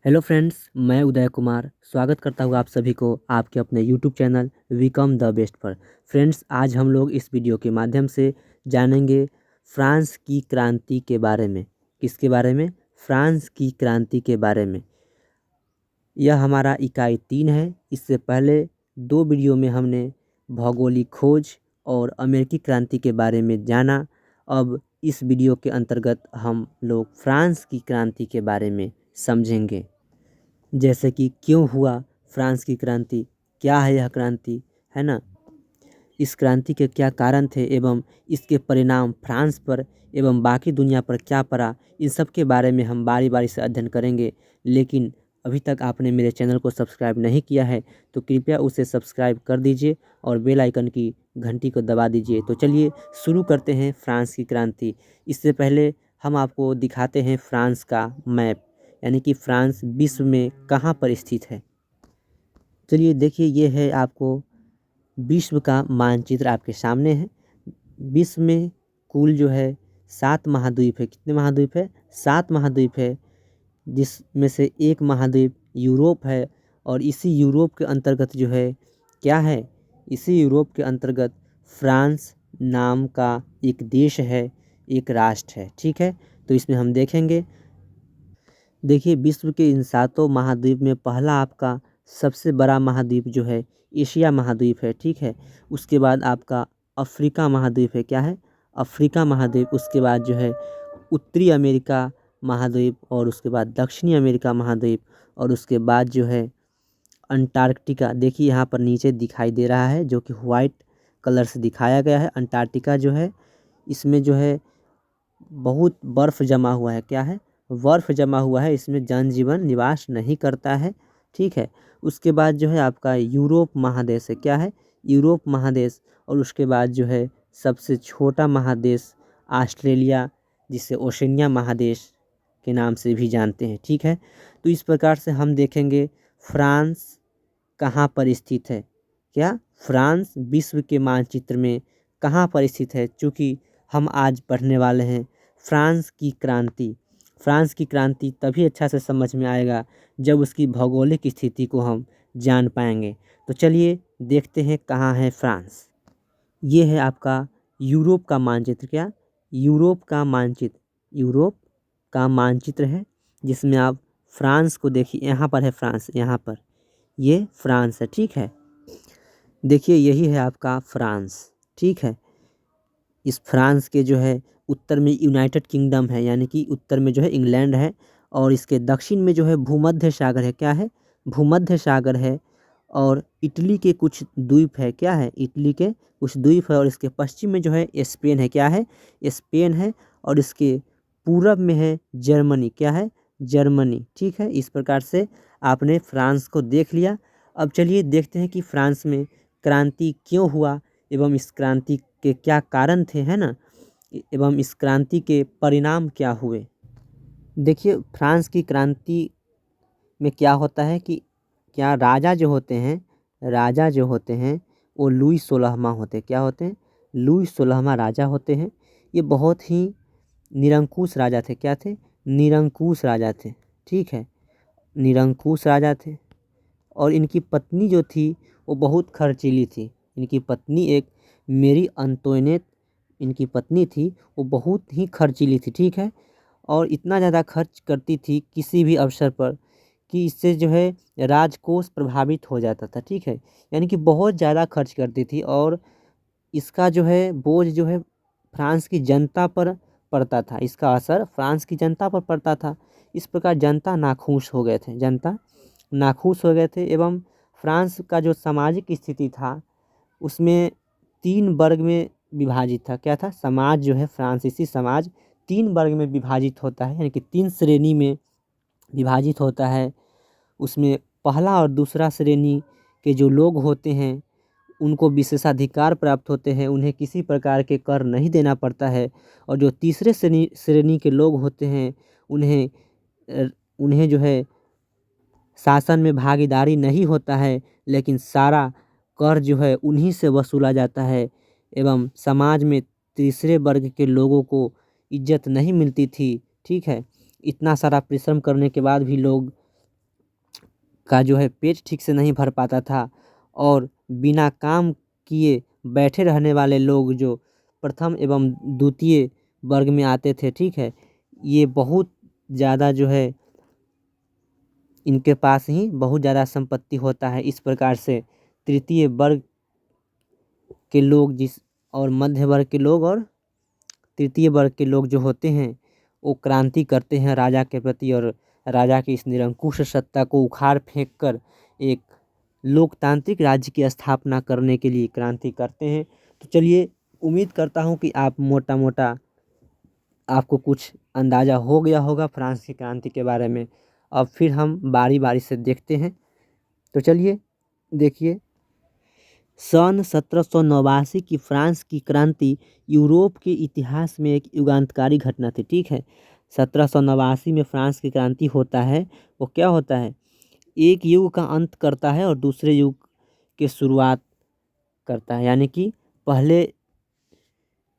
Hello friends, मैं उदय कुमार स्वागत करता हूँ आप सभी को आपके अपने YouTube channel become the best पर। फ्रेंड्स, आज हम लोग इस वीडियो के माध्यम से जानेंगे फ्रांस की क्रांति के बारे में। किसके बारे में? फ्रांस की क्रांति के बारे में। यह हमारा इकाई 3 है। इससे पहले 2 वीडियो में हमने भौगोलिक खोज और अमेरिकी क्रांति के बारे में जाना। अब इस वीडियो के अंतर्गत हम लोग फ्रांस की क्रांति के बारे में समझेंगे, जैसे कि क्यों हुआ फ्रांस की क्रांति, क्या है यह क्रांति, है ना। इस क्रांति के क्या कारण थे एवं इसके परिणाम फ्रांस पर एवं बाकी दुनिया पर क्या पड़ा, इन सब के बारे में हम बारी बारी से अध्ययन करेंगे। लेकिन अभी तक आपने मेरे चैनल को सब्सक्राइब नहीं किया है तो कृपया उसे सब्सक्राइब कर दीजिए और बेल आइकन की घंटी को दबा दीजिए। तो चलिए शुरू करते हैं फ्रांस की क्रांति। इससे पहले हम आपको दिखाते हैं फ्रांस का मैप, यानी कि फ्रांस विश्व में कहाँ पर स्थित है। चलिए देखिए, ये है आपको विश्व का मानचित्र आपके सामने है। विश्व में कुल जो है 7 महाद्वीप है। कितने महाद्वीप है? 7 महाद्वीप है, जिसमें से एक महाद्वीप यूरोप है। और इसी यूरोप के अंतर्गत जो है क्या है, इसी यूरोप के अंतर्गत फ्रांस नाम का एक देश है, एक राष्ट्र है। ठीक है, तो इसमें हम देखेंगे। देखिए, विश्व के इन 7 महाद्वीप में पहला आपका सबसे बड़ा महाद्वीप जो है एशिया महाद्वीप है। ठीक है, उसके बाद आपका अफ्रीका महाद्वीप है। क्या है? अफ्रीका महाद्वीप। उसके बाद जो है उत्तरी अमेरिका महाद्वीप, और उसके बाद दक्षिणी अमेरिका महाद्वीप, और उसके बाद जो है अंटार्कटिका। देखिए यहाँ पर नीचे दिखाई दे रहा है, जो कि वाइट कलर से दिखाया गया है। अंटार्कटिका जो है, इसमें जो है बहुत बर्फ़ जमा हुआ है। क्या है? बर्फ़ जमा हुआ है। इसमें जनजीवन निवास नहीं करता है। ठीक है, उसके बाद जो है आपका यूरोप महादेश है। क्या है? यूरोप महादेश। और उसके बाद जो है सबसे छोटा महादेश ऑस्ट्रेलिया, जिसे ओशनिया महादेश के नाम से भी जानते हैं। ठीक है, तो इस प्रकार से हम देखेंगे फ्रांस कहाँ पर स्थित है। क्या? फ्रांस विश्व के मानचित्र में कहाँ पर स्थित है, चूँकि हम आज पढ़ने वाले हैं फ्रांस की क्रांति। फ्रांस की क्रांति तभी अच्छा से समझ में आएगा जब उसकी भौगोलिक स्थिति को हम जान पाएंगे। तो चलिए देखते हैं कहाँ है फ्रांस। ये है आपका यूरोप का मानचित्र। क्या? यूरोप का मानचित्र। यूरोप का मानचित्र है, जिसमें आप फ्रांस को देखिए। यहाँ पर है फ्रांस, यहाँ पर ये फ्रांस है। ठीक है, देखिए यही है आपका फ्रांस। ठीक है, इस फ्रांस के जो है उत्तर में यूनाइटेड किंगडम है, यानी कि उत्तर में जो है इंग्लैंड है, और इसके दक्षिण में जो है भूमध्य सागर है। क्या है? भूमध्य सागर है। और इटली के कुछ द्वीप है। क्या है? इटली के कुछ द्वीप है। और इसके पश्चिम में जो है स्पेन है। क्या है? स्पेन है। और इसके पूरब में है जर्मनी। क्या है? जर्मनी। ठीक है, इस प्रकार से आपने फ्रांस को देख लिया। अब चलिए देखते हैं कि फ्रांस में क्रांति क्यों हुआ एवं इस क्रांति के क्या कारण थे, है ना, एवं इस क्रांति के परिणाम क्या हुए। देखिए, फ्रांस की क्रांति में क्या होता है कि क्या राजा जो होते हैं, राजा जो होते हैं वो लुई 16वां होते हैं। क्या होते हैं? लुई 16वां राजा होते हैं। ये बहुत ही निरंकुश राजा थे। क्या थे? निरंकुश राजा थे। ठीक है, निरंकुश राजा थे। और इनकी पत्नी जो थी वो बहुत खर्चीली थी। इनकी पत्नी एक मेरी अंतोइनेट इनकी पत्नी थी, वो बहुत ही खर्चीली थी। ठीक है, और इतना ज़्यादा खर्च करती थी किसी भी अवसर पर कि इससे जो है राजकोष प्रभावित हो जाता था। ठीक है, यानी कि बहुत ज़्यादा खर्च करती थी, और इसका जो है बोझ जो है फ्रांस की जनता पर पड़ता था। इसका असर फ्रांस की जनता पर पड़ता था। इस प्रकार जनता नाखुश हो गए थे, जनता नाखुश हो गए थे। एवं फ्रांस का जो सामाजिक स्थिति था उसमें 3 वर्ग में विभाजित था। क्या था? समाज जो है फ्रांसीसी समाज 3 वर्ग में विभाजित होता है, यानी कि 3 श्रेणी में विभाजित होता है। उसमें पहला और दूसरा श्रेणी के जो लोग होते हैं उनको विशेषाधिकार प्राप्त होते हैं, उन्हें किसी प्रकार के कर नहीं देना पड़ता है। और जो तीसरे श्रेणी के लोग होते हैं उन्हें उन्हें जो है शासन में भागीदारी नहीं होता है, लेकिन सारा कर जो है उन्हीं से वसूला जाता है। एवं समाज में तीसरे वर्ग के लोगों को इज्जत नहीं मिलती थी। ठीक है, इतना सारा परिश्रम करने के बाद भी लोग का जो है पेट ठीक से नहीं भर पाता था और बिना काम किए बैठे रहने वाले लोग जो प्रथम एवं द्वितीय वर्ग में आते थे, ठीक है, ये बहुत ज़्यादा जो है इनके पास ही बहुत ज़्यादा संपत्ति होता है। इस प्रकार से तृतीय वर्ग के लोग जिस और मध्य वर्ग के लोग और तृतीय वर्ग के लोग जो होते हैं वो क्रांति करते हैं राजा के प्रति और राजा की इस निरंकुश सत्ता को उखाड़ फेंक कर एक लोकतांत्रिक राज्य की स्थापना करने के लिए क्रांति करते हैं। तो चलिए, उम्मीद करता हूँ कि आप मोटा मोटा आपको कुछ अंदाज़ा हो गया होगा फ्रांस की क्रांति के बारे में। अब फिर हम बारी बारी से देखते हैं। तो चलिए देखिए, सन 1789 की फ्रांस की क्रांति यूरोप के इतिहास में एक युगांतकारी घटना थी, ठीक है। 1789 में फ्रांस की क्रांति होता है, वो क्या होता है, एक युग का अंत करता है और दूसरे युग की शुरुआत करता है। यानी कि पहले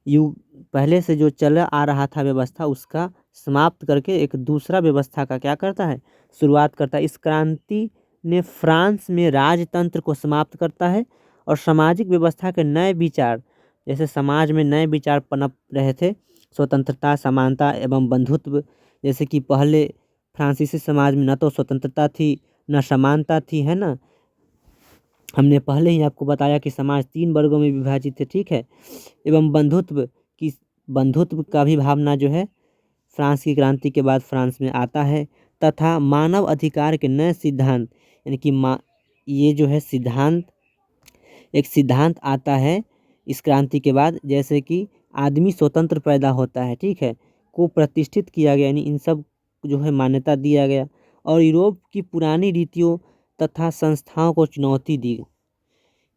युग, पहले से जो चला आ रहा था व्यवस्था उसका समाप्त करके एक दूसरा व्यवस्था का क्या करता है, शुरुआत करता है। इस क्रांति ने फ्रांस में राजतंत्र को समाप्त करता है और सामाजिक व्यवस्था के नए विचार, जैसे समाज में नए विचार पनप रहे थे, स्वतंत्रता, समानता एवं बंधुत्व। जैसे कि पहले फ्रांसीसी समाज में न तो स्वतंत्रता थी न समानता थी, है ना। हमने पहले ही आपको बताया कि समाज 3 वर्गों में विभाजित है, ठीक है। एवं बंधुत्व का भी भावना जो है फ्रांस की क्रांति के बाद फ्रांस में आता है, तथा मानव अधिकार के नए सिद्धांत, यानी कि ये जो है सिद्धांत, एक सिद्धांत आता है इस क्रांति के बाद, जैसे कि आदमी स्वतंत्र पैदा होता है, ठीक है, को प्रतिष्ठित किया गया, यानी इन सब जो है मान्यता दिया गया और यूरोप की पुरानी रीतियों तथा संस्थाओं को चुनौती दी।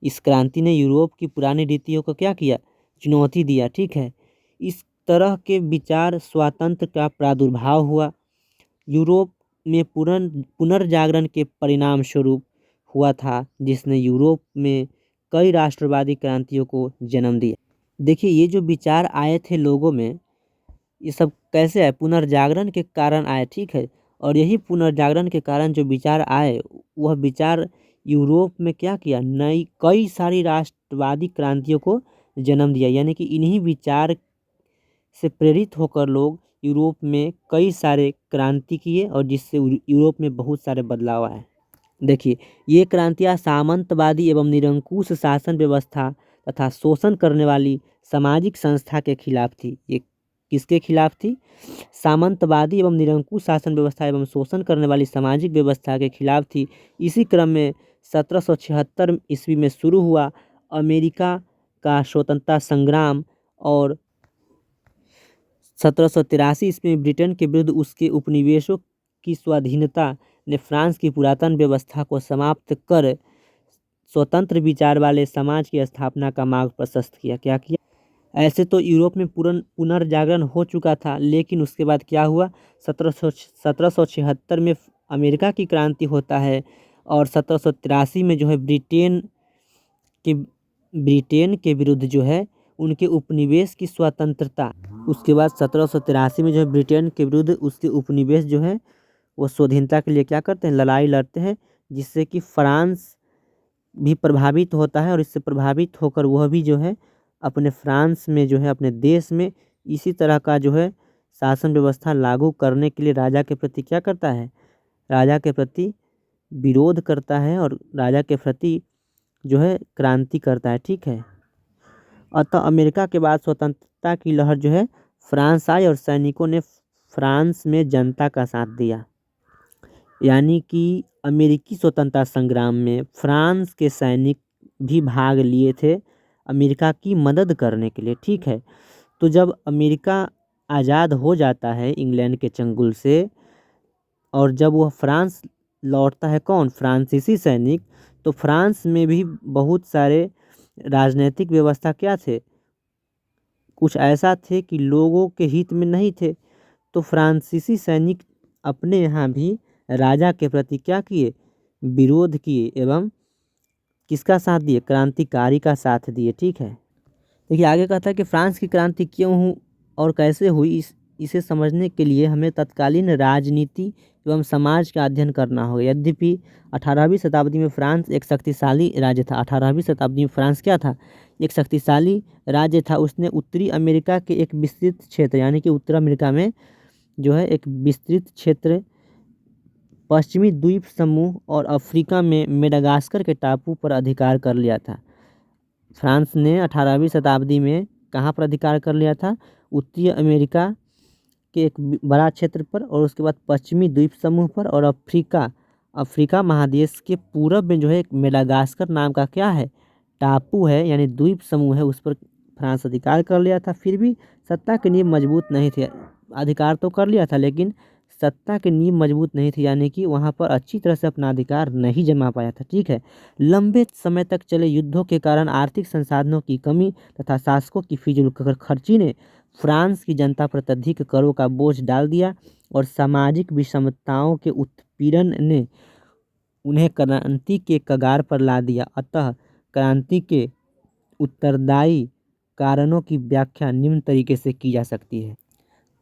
इस क्रांति ने यूरोप की पुरानी रीतियों को क्या किया, चुनौती दिया, ठीक है। इस तरह के विचार स्वातंत्र्य का प्रादुर्भाव हुआ। यूरोप में पुनर्जागरण के परिणाम स्वरूप हुआ था, जिसने यूरोप में कई राष्ट्रवादी क्रांतियों को जन्म दिया। देखिए, ये जो विचार आए थे लोगों में, ये सब कैसे आए, पुनर्जागरण के कारण आए, ठीक है। और यही पुनर्जागरण के कारण जो विचार आए, वह विचार यूरोप में क्या किया, नई कई सारी राष्ट्रवादी क्रांतियों को जन्म दिया। यानी कि इन्हीं विचार से प्रेरित होकर लोग यूरोप में कई सारे क्रांति किए और जिससे यूरोप में बहुत सारे बदलाव आए। देखिए, ये क्रांतियाँ सामंतवादी एवं निरंकुश शासन व्यवस्था तथा शोषण करने वाली सामाजिक संस्था के खिलाफ थी। ये किसके खिलाफ थी, सामंतवादी एवं निरंकुश शासन व्यवस्था एवं शोषण करने वाली सामाजिक व्यवस्था के खिलाफ थी। इसी क्रम में 1776 ईस्वी में शुरू हुआ अमेरिका का स्वतंत्रता संग्राम और 1783 ईस्वी में ब्रिटेन के विरुद्ध उसके उपनिवेशों की स्वाधीनता ने फ्रांस की पुरातन व्यवस्था को समाप्त कर स्वतंत्र विचार वाले समाज की स्थापना का मार्ग प्रशस्त किया। क्या किया, ऐसे तो यूरोप में पुनर्जागरण हो चुका था, लेकिन उसके बाद क्या हुआ, 1776 में अमेरिका की क्रांति होता है और 1783 में जो है ब्रिटेन के विरुद्ध जो है उनके उपनिवेश की स्वतंत्रता। उसके बाद 1783 में जो है ब्रिटेन के विरुद्ध उसके उपनिवेश जो है वो स्वाधीनता के लिए क्या करते हैं, लड़ाई लड़ते हैं, जिससे कि फ्रांस भी प्रभावित होता है और इससे प्रभावित होकर वह भी जो है अपने फ्रांस में जो है अपने देश में इसी तरह का जो है शासन व्यवस्था लागू करने के लिए राजा के प्रति क्या करता है, राजा के प्रति विरोध करता है और राजा के प्रति जो है क्रांति करता है, ठीक है। अतः अमेरिका के बाद स्वतंत्रता की लहर जो है फ्रांस आई और सैनिकों ने फ्रांस में जनता का साथ दिया। यानी कि अमेरिकी स्वतंत्रता संग्राम में फ्रांस के सैनिक भी भाग लिए थे अमेरिका की मदद करने के लिए, ठीक है। तो जब अमेरिका आज़ाद हो जाता है इंग्लैंड के चंगुल से और जब वह फ्रांस लौटता है, कौन, फ्रांसीसी सैनिक, तो फ्रांस में भी बहुत सारे राजनीतिक व्यवस्था क्या थे, कुछ ऐसा थे कि लोगों के हित में नहीं थे। तो फ्रांसीसी सैनिक अपने यहाँ भी राजा के प्रति क्या किए, विरोध किए एवं किसका साथ दिए, क्रांतिकारी का साथ दिए, ठीक है। देखिए आगे कहता है कि फ्रांस की क्रांति क्यों और कैसे हुई, इसे समझने के लिए हमें तत्कालीन राजनीति एवं समाज का अध्ययन करना होगा। यद्यपि 18वीं शताब्दी में फ्रांस एक शक्तिशाली राज्य था। 18वीं शताब्दी में फ्रांस क्या था? एक शक्तिशाली राज्य था। उसने उत्तरी अमेरिका के एक विस्तृत क्षेत्र यानी कि उत्तर अमेरिका में जो है एक विस्तृत क्षेत्र, पश्चिमी द्वीप समूह और अफ्रीका में मेडागास्कर के टापू पर अधिकार कर लिया था। फ्रांस ने 18वीं शताब्दी में कहाँ पर अधिकार कर लिया था? उत्तरी अमेरिका के एक बड़ा क्षेत्र पर, और उसके बाद पश्चिमी द्वीप समूह पर, और अफ्रीका महादेश के पूरब में जो है एक मेडागास्कर नाम का क्या है? टापू है, यानी द्वीप समूह है, उस पर फ्रांस अधिकार कर लिया था। फिर भी सत्ता के नींव मजबूत नहीं थे। अधिकार तो कर लिया था लेकिन सत्ता की नींव मजबूत नहीं थी, यानी कि वहाँ पर अच्छी तरह से अपना अधिकार नहीं जमा पाया था। ठीक है। लंबे समय तक चले युद्धों के कारण आर्थिक संसाधनों की कमी तथा शासकों की फिजूल खर्ची ने फ्रांस की जनता पर अत्यधिक करों का बोझ डाल दिया और सामाजिक विषमताओं के उत्पीड़न ने उन्हें क्रांति के कगार पर ला दिया। अतः क्रांति के उत्तरदायी कारणों की व्याख्या निम्न तरीके से की जा सकती है।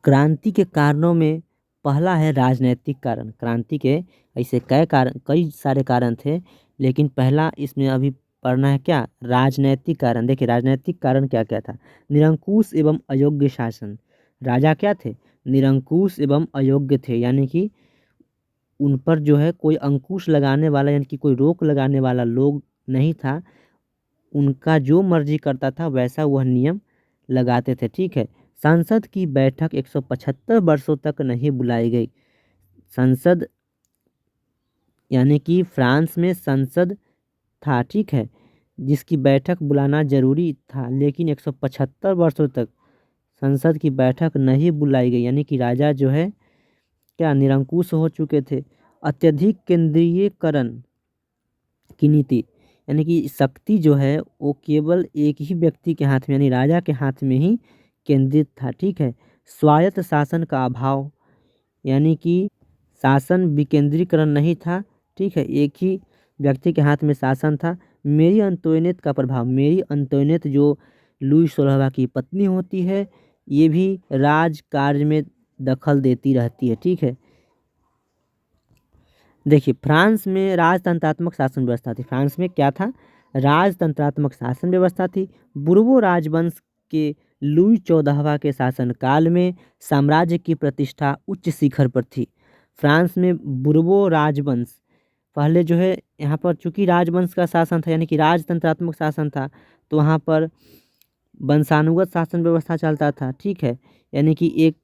क्रांति के कारणों में पहला है राजनैतिक कारण। क्रांति के ऐसे कई सारे कारण थे, लेकिन पहला इसमें अभी पढ़ना है क्या? राजनैतिक कारण। देखिए राजनैतिक कारण क्या क्या था? निरंकुश एवं अयोग्य शासन। राजा क्या थे? निरंकुश एवं अयोग्य थे, यानी कि उन पर जो है कोई अंकुश लगाने वाला यानी कि कोई रोक लगाने वाला लोग नहीं था। उनका जो मर्जी करता था वैसा वह नियम लगाते थे। ठीक है। संसद की बैठक 175 वर्षों तक नहीं बुलाई गई। संसद यानी कि फ्रांस में संसद था, ठीक है, जिसकी बैठक बुलाना जरूरी था, लेकिन 175 वर्षों तक संसद की बैठक नहीं बुलाई गई, यानी कि राजा जो है क्या निरंकुश हो चुके थे। अत्यधिक केंद्रीयकरण की नीति, यानी कि शक्ति जो है वो केवल एक ही व्यक्ति के हाथ में यानी राजा के हाथ में ही केंद्रित था। ठीक है। स्वायत्त शासन का अभाव, यानी कि शासन विकेंद्रीकरण नहीं था। ठीक है, एक ही व्यक्ति के हाथ में शासन था। मेरी अंतोइनेत का प्रभाव, मेरी अंतोइनेत जो लुई 16वां की पत्नी होती है, ये भी राज कार्य में दखल देती रहती है। ठीक है। देखिए फ्रांस में राजतंत्रात्मक शासन व्यवस्था थी। फ्रांस में क्या था? राजतंत्रात्मक शासन व्यवस्था थी। बुर्बो राजवंश के लुई 14वां के शासनकाल में साम्राज्य की प्रतिष्ठा उच्च शिखर पर थी। फ्रांस में बुर्बो राजवंश पहले जो है, यहाँ पर चूंकि राजवंश का शासन था यानी कि राजतंत्रात्मक शासन था, तो वहाँ पर वंशानुगत शासन व्यवस्था चलता था। ठीक है, यानी कि एक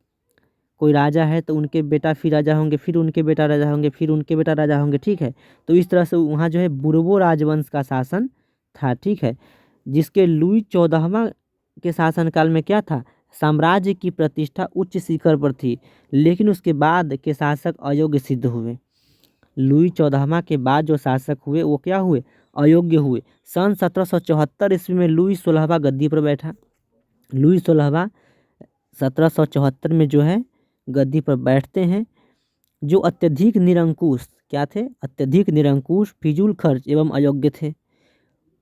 कोई राजा है तो उनके बेटा फिर राजा होंगे, फिर उनके बेटा राजा होंगे, फिर उनके बेटा राजा होंगे। ठीक है, तो इस तरह से वहाँ जो है बुर्बो राजवंश का शासन था। ठीक है, जिसके लुई 14वां के शासनकाल में क्या था? साम्राज्य की प्रतिष्ठा उच्च शिखर पर थी, लेकिन उसके बाद के शासक अयोग्य सिद्ध हुए। लुई 14वां के बाद जो शासक हुए वो क्या हुए? अयोग्य हुए। सन 1774 ईस्वी में लुई 16वां गद्दी पर बैठा। लुई 16वां 1774 में जो है गद्दी पर बैठते हैं, जो अत्यधिक निरंकुश क्या थे? अत्यधिक निरंकुश, फिजूल खर्च एवं अयोग्य थे।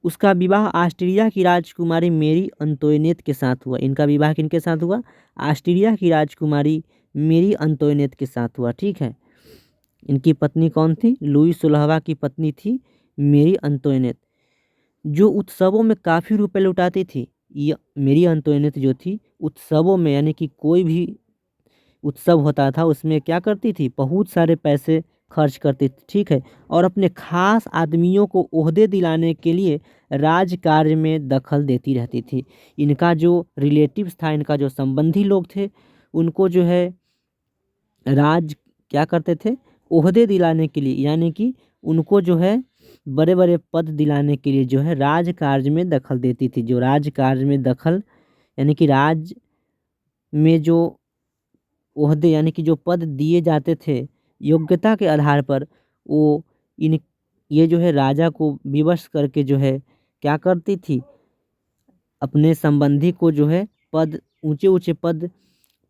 उसका विवाह ऑस्ट्रिया की राजकुमारी मेरी अंतोइनेत के साथ हुआ। इनका विवाह किनके साथ हुआ? ऑस्ट्रिया की राजकुमारी मेरी अंतोइनेत के साथ हुआ। ठीक है, इनकी पत्नी कौन थी? लुई 16वां की पत्नी थी मेरी अंतोइनेत, जो उत्सवों में काफ़ी रुपए लुटाती थी। ये मेरी अंतोइनेत जो थी उत्सवों में, यानी कि कोई भी उत्सव होता था उसमें क्या करती थी? बहुत सारे पैसे खर्च करती थी। ठीक है, और अपने खास आदमियों को ओहदे दिलाने के लिए राज कार्य में दखल देती रहती थी। इनका जो रिलेटिव्स था, इनका जो संबंधी लोग थे, उनको जो है राज क्या करते थे? ओहदे दिलाने के लिए, यानी कि उनको जो है बड़े बड़े पद दिलाने के लिए जो है राज कार्य में दखल देती थी। जो राज कार्य में दखल यानी कि राज में जो ओहदे यानी कि जो पद दिए जाते थे योग्यता के आधार पर, वो इन ये जो है राजा को विवश करके जो है क्या करती थी? अपने संबंधी को जो है पद, ऊंचे ऊंचे पद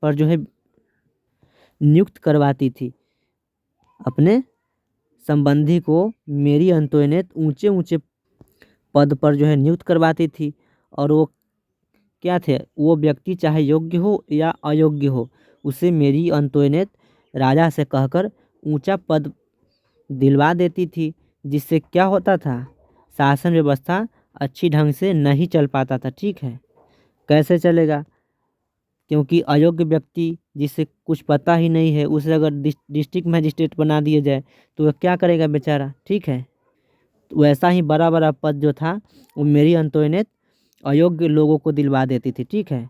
पर जो है नियुक्त करवाती थी। अपने संबंधी को मेरी अंतोइनेत ऊंचे ऊंचे पद पर जो है नियुक्त करवाती थी। और वो क्या थे? वो व्यक्ति चाहे योग्य हो या अयोग्य हो, उसे मेरी अंतोनेट राजा से कहकर ऊंचा पद दिलवा देती थी, जिससे क्या होता था, शासन व्यवस्था अच्छी ढंग से नहीं चल पाता था। ठीक है, कैसे चलेगा, क्योंकि अयोग्य व्यक्ति जिसे कुछ पता ही नहीं है उसे अगर डिस्ट्रिक्ट मजिस्ट्रेट बना दिया जाए तो वह क्या करेगा बेचारा। ठीक है, तो वैसा ही बड़ा बड़ा पद जो था वो मेरी अंतोनेट अयोग्य लोगों को दिलवा देती थी। ठीक है,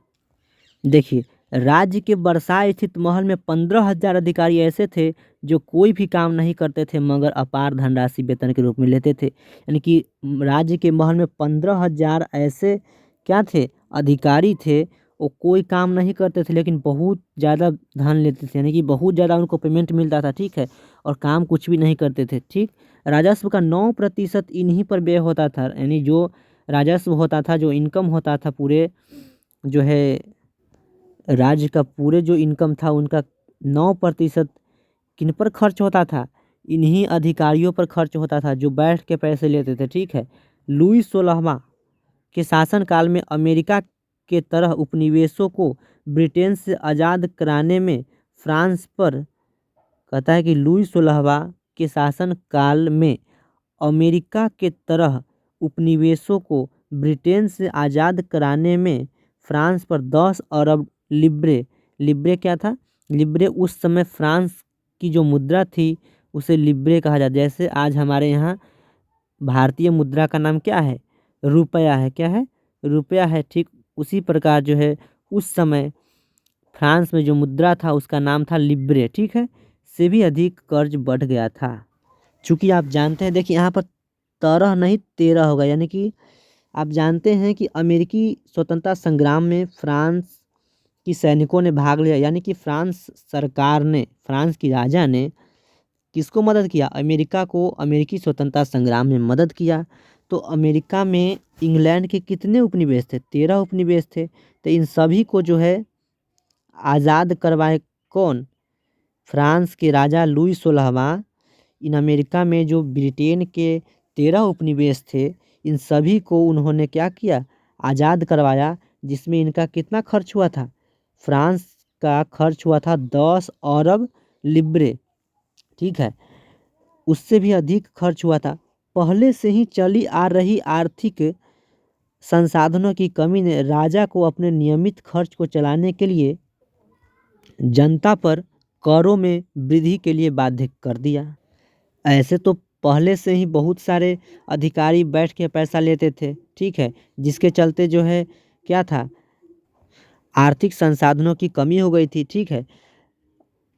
देखिए, राज्य के वर्साई स्थित महल में 15,000 अधिकारी ऐसे थे जो कोई भी काम नहीं करते थे मगर अपार धनराशि वेतन के रूप में लेते थे। यानी कि राज्य के महल में 15,000 ऐसे क्या थे, अधिकारी थे, वो कोई काम नहीं करते थे लेकिन बहुत ज़्यादा धन लेते थे, यानी कि बहुत ज़्यादा उनको पेमेंट मिलता था। ठीक है, और काम कुछ भी नहीं करते थे। ठीक, राजस्व का 9% इन्हीं पर व्यय होता था, यानी जो राजस्व होता था, जो इनकम होता था पूरे जो है राज्य का पूरे जो इनकम था उनका 9% किन पर खर्च होता था, इन्हीं अधिकारियों पर खर्च होता था जो बैठ के पैसे लेते थे। ठीक है, लुई 16वां के शासनकाल में अमेरिका के तरह उपनिवेशों को ब्रिटेन से आज़ाद कराने में फ्रांस पर, कहता है कि लुई 16वां के शासनकाल में अमेरिका के तरह उपनिवेशों को ब्रिटेन से आज़ाद कराने में फ्रांस पर 10 अरब लिब्रे, लिब्रे क्या था, लिब्रे उस समय फ्रांस की जो मुद्रा थी उसे लिब्रे कहा जाता है। जैसे आज हमारे यहाँ भारतीय मुद्रा का नाम क्या है, रुपया है। क्या है, रुपया है। ठीक उसी प्रकार जो है उस समय फ्रांस में जो मुद्रा था उसका नाम था लिब्रे। ठीक है, से भी अधिक कर्ज बढ़ गया था। चूंकि आप जानते हैं, देखिए यहाँ पर 13 नहीं 13 होगा, यानी कि आप जानते हैं कि अमेरिकी स्वतंत्रता संग्राम में फ्रांस की सैनिकों ने भाग लिया, यानी कि फ्रांस सरकार ने, फ्रांस की राजा ने किसको मदद किया, अमेरिका को अमेरिकी स्वतंत्रता संग्राम में मदद किया। तो अमेरिका में इंग्लैंड के कितने उपनिवेश थे, 13 उपनिवेश थे। तो इन सभी को जो है आज़ाद करवाए कौन, फ्रांस के राजा लुई 16वां। इन अमेरिका में जो ब्रिटेन के 13 उपनिवेश थे इन सभी को उन्होंने क्या किया, आज़ाद करवाया, जिसमें इनका कितना खर्च हुआ था, फ्रांस का खर्च हुआ था 10 अरब लिब्रे। ठीक है, उससे भी अधिक खर्च हुआ था। पहले से ही चली आ रही आर्थिक संसाधनों की कमी ने राजा को अपने नियमित खर्च को चलाने के लिए जनता पर करों में वृद्धि के लिए बाध्य कर दिया। ऐसे तो पहले से ही बहुत सारे अधिकारी बैठ के पैसा लेते थे। ठीक है, जिसके चलते जो है क्या था, आर्थिक संसाधनों की कमी हो गई थी। ठीक है,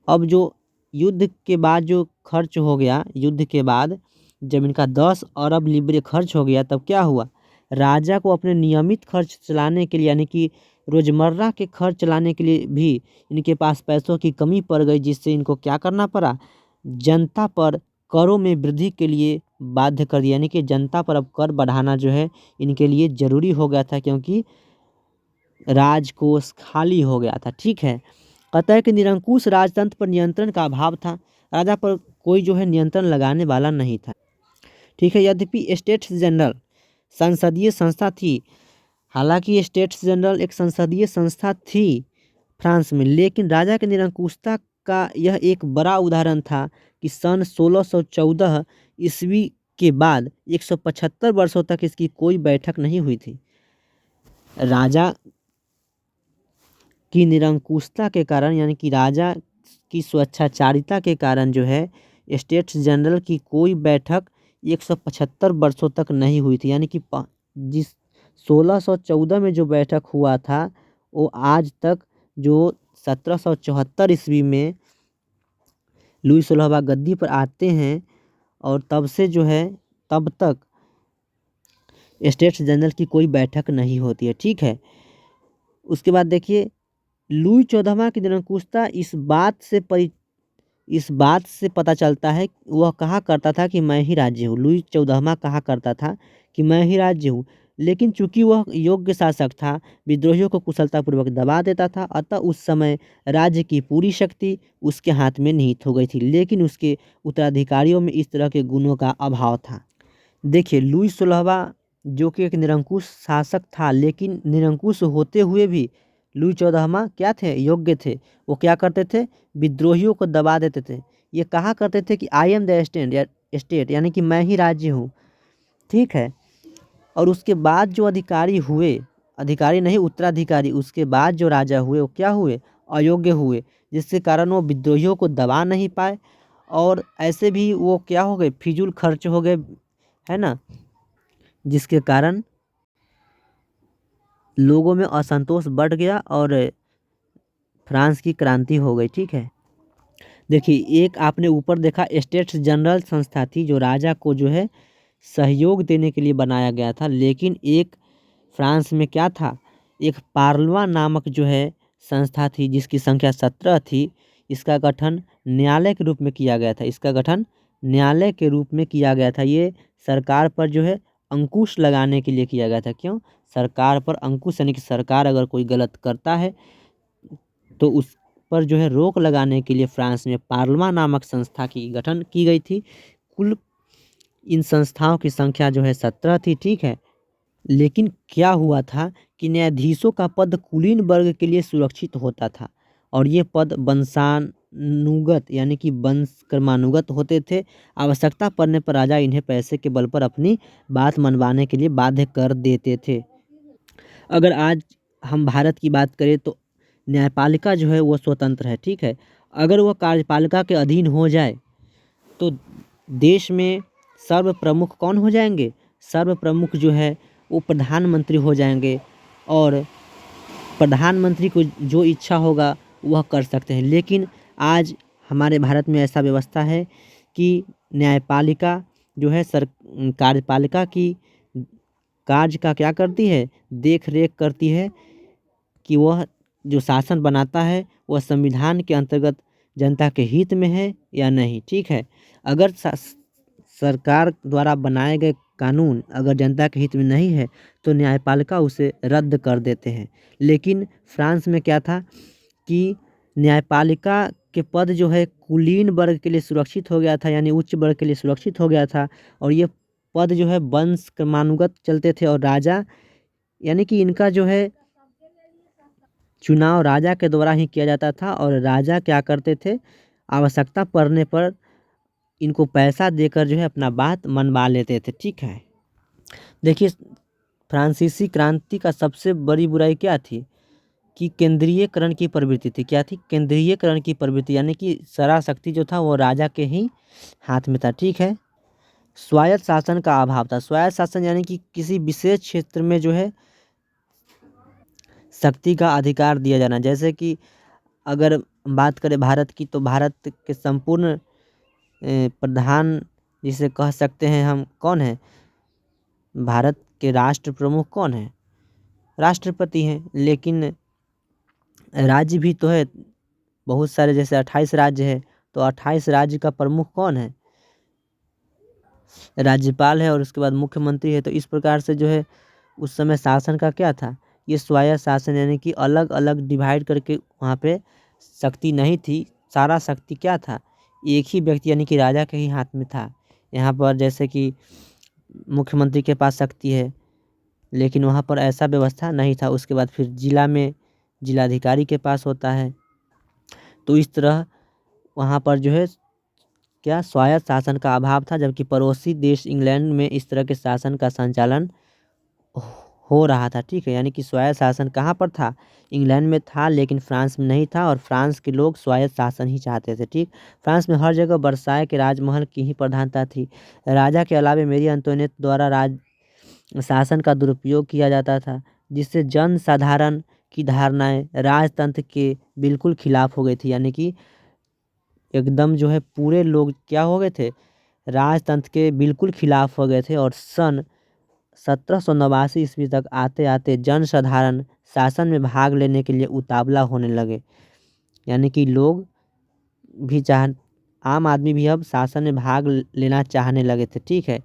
अब जो युद्ध के बाद जो खर्च हो गया, युद्ध के बाद जब इनका 10 अरब लिब्रे खर्च हो गया तब क्या हुआ, राजा को अपने नियमित खर्च चलाने के लिए, यानी कि रोजमर्रा के खर्च चलाने के लिए भी इनके पास पैसों की कमी पड़ गई, जिससे इनको क्या करना पड़ा, जनता पर करों में वृद्धि के लिए बाध्य कर दिया। यानी कि जनता पर अब कर बढ़ाना जो है इनके लिए ज़रूरी हो गया था, क्योंकि राजकोष खाली हो गया था। ठीक है, कहता है कि निरंकुश राजतंत्र पर नियंत्रण का अभाव था, राजा पर कोई जो है नियंत्रण लगाने वाला नहीं था। ठीक है, यद्यपि स्टेट्स जनरल संसदीय संस्था थी, हालांकि स्टेट्स जनरल एक संसदीय संस्था थी फ्रांस में, लेकिन राजा की निरंकुशता का यह एक बड़ा उदाहरण था कि सन 1614 ईस्वी के बाद 175 वर्षों तक इसकी कोई बैठक नहीं हुई थी। राजा की निरंकुशता के कारण, यानी कि राजा की स्वेच्छाचारिता के कारण जो है स्टेट्स जनरल की कोई बैठक 175 वर्षों तक नहीं हुई थी। यानी कि जिस 1614 में जो बैठक हुआ था वो आज तक, जो 1774 ईस्वी में लुई 16वां गद्दी पर आते हैं और तब से जो है तब तक स्टेट्स जनरल की कोई बैठक नहीं होती है। ठीक है, उसके बाद देखिए लुई 14वां की निरंकुशता इस बात से पता चलता है वह कहा करता था कि मैं ही राज्य हूँ। लुई 14वां कहा करता था कि मैं ही राज्य हूँ, लेकिन चूंकि वह योग्य शासक था, विद्रोहियों को कुशलतापूर्वक दबा देता था, अतः उस समय राज्य की पूरी शक्ति उसके हाथ में निहित हो गई थी, लेकिन उसके उत्तराधिकारियों में इस तरह के गुणों का अभाव था। देखिए लुई 16वां जो कि एक निरंकुश शासक था, लेकिन निरंकुश होते हुए भी लुई 14वां क्या थे, योग्य थे। वो क्या करते थे, विद्रोहियों को दबा देते थे। ये कहा करते थे कि आई एम द स्टैंड या स्टेट, यानी कि मैं ही राज्य हूँ, ठीक है। और उसके बाद जो अधिकारी हुए, अधिकारी नहीं उत्तराधिकारी, उसके बाद जो राजा हुए वो क्या हुए, अयोग्य हुए, जिसके कारण वो विद्रोहियों को दबा नहीं पाए। और ऐसे भी वो क्या हो गए, फिजूल खर्च हो गए, है ना, जिसके कारण लोगों में असंतोष बढ़ गया और फ्रांस की क्रांति हो गई, ठीक है। देखिए, एक आपने ऊपर देखा स्टेट्स जनरल संस्था थी जो राजा को जो है सहयोग देने के लिए बनाया गया था। लेकिन एक फ्रांस में क्या था, एक पार्लवा नामक जो है संस्था थी जिसकी संख्या 17 थी। इसका गठन न्यायालय के रूप में किया गया था, इसका गठन न्यायालय के रूप में किया गया था। ये सरकार पर जो है अंकुश लगाने के लिए किया गया था। क्यों, सरकार पर अंकुश, यानी कि सरकार अगर कोई गलत करता है तो उस पर जो है रोक लगाने के लिए फ्रांस में पार्लमा नामक संस्था की गठन की गई थी। कुल इन संस्थाओं की संख्या जो है 17 थी, ठीक है। लेकिन क्या हुआ था कि न्यायाधीशों का पद कुलीन वर्ग के लिए सुरक्षित होता था और ये पद वंशानुगत, यानी कि वंश क्रमानुगत होते थे। आवश्यकता पड़ने पर राजा इन्हें पैसे के बल पर अपनी बात मनवाने के लिए बाध्य कर देते थे। अगर आज हम भारत की बात करें तो न्यायपालिका जो है वो स्वतंत्र है, ठीक है। अगर वह कार्यपालिका के अधीन हो जाए तो देश में सर्व प्रमुख कौन हो जाएंगे, सर्व प्रमुख जो है वो प्रधानमंत्री हो जाएंगे और प्रधानमंत्री को जो इच्छा होगा वह कर सकते हैं। लेकिन आज हमारे भारत में ऐसा व्यवस्था है कि न्यायपालिका जो है कार्यपालिका की कार्य का क्या करती है, देख रेख करती है कि वह जो शासन बनाता है वह संविधान के अंतर्गत जनता के हित में है या नहीं, ठीक है। अगर सरकार द्वारा बनाए गए कानून अगर जनता के हित में नहीं है तो न्यायपालिका उसे रद्द कर देते हैं। लेकिन फ्रांस में क्या था कि न्यायपालिका के पद जो है कुलीन वर्ग के लिए सुरक्षित हो गया था, यानी उच्च वर्ग के लिए सुरक्षित हो गया था। और ये पद जो है वंश क्रमानुगत चलते थे और राजा, यानी कि इनका जो है चुनाव राजा के द्वारा ही किया जाता था और राजा क्या करते थे, आवश्यकता पड़ने पर इनको पैसा देकर जो है अपना बात मनवा लेते थे, ठीक है। देखिए, फ्रांसीसी क्रांति का सबसे बड़ी बुराई क्या थी कि केंद्रीयकरण की प्रवृत्ति थी। क्या थी, केंद्रीयकरण की प्रवृत्ति, यानी कि सारा शक्ति जो था वो राजा के ही हाथ में था, ठीक है। स्वायत्त शासन का अभाव था। स्वायत्त शासन यानी कि किसी विशेष क्षेत्र में जो है शक्ति का अधिकार दिया जाना। जैसे कि अगर बात करें भारत की तो भारत के संपूर्ण प्रधान जिसे कह सकते हैं हम कौन है, भारत के राष्ट्र प्रमुख कौन है, राष्ट्रपति हैं। लेकिन राज्य भी तो है बहुत सारे, जैसे 28 राज्य है तो 28 राज्य का प्रमुख कौन है, राज्यपाल है और उसके बाद मुख्यमंत्री है। तो इस प्रकार से जो है उस समय शासन का क्या था, ये स्वायत्त शासन, यानी कि अलग अलग डिवाइड करके वहाँ पे शक्ति नहीं थी। सारा शक्ति क्या था, एक ही व्यक्ति यानी कि राजा के ही हाथ में था। यहाँ पर जैसे कि मुख्यमंत्री के पास शक्ति है लेकिन वहाँ पर ऐसा व्यवस्था नहीं था। उसके बाद फिर जिला में जिलाधिकारी के पास होता है। तो इस तरह वहाँ पर जो है क्या स्वायत्त शासन का अभाव था, जबकि पड़ोसी देश इंग्लैंड में इस तरह के शासन का संचालन हो रहा था, ठीक है। यानी कि स्वायत्त शासन कहाँ पर था, इंग्लैंड में था लेकिन फ्रांस में नहीं था और फ्रांस के लोग स्वायत्त शासन ही चाहते थे, ठीक। फ्रांस में हर जगह वर्साय के राजमहल की ही प्रधानता थी। राजा के अलावा मेरी अंतोनेट द्वारा राज शासन का दुरुपयोग किया जाता था जिससे जन साधारण की धारणाएं राजतंत्र के बिल्कुल खिलाफ हो गई थी। यानी कि एकदम जो है पूरे लोग क्या हो गए थे, राजतंत्र के बिल्कुल खिलाफ हो गए थे। और सन 1789 ईस्वी तक आते आते जन साधारण शासन में भाग लेने के लिए उतावला होने लगे। यानी कि लोग भी आम आदमी भी अब शासन में भाग लेना चाहने लगे थे, ठीक है।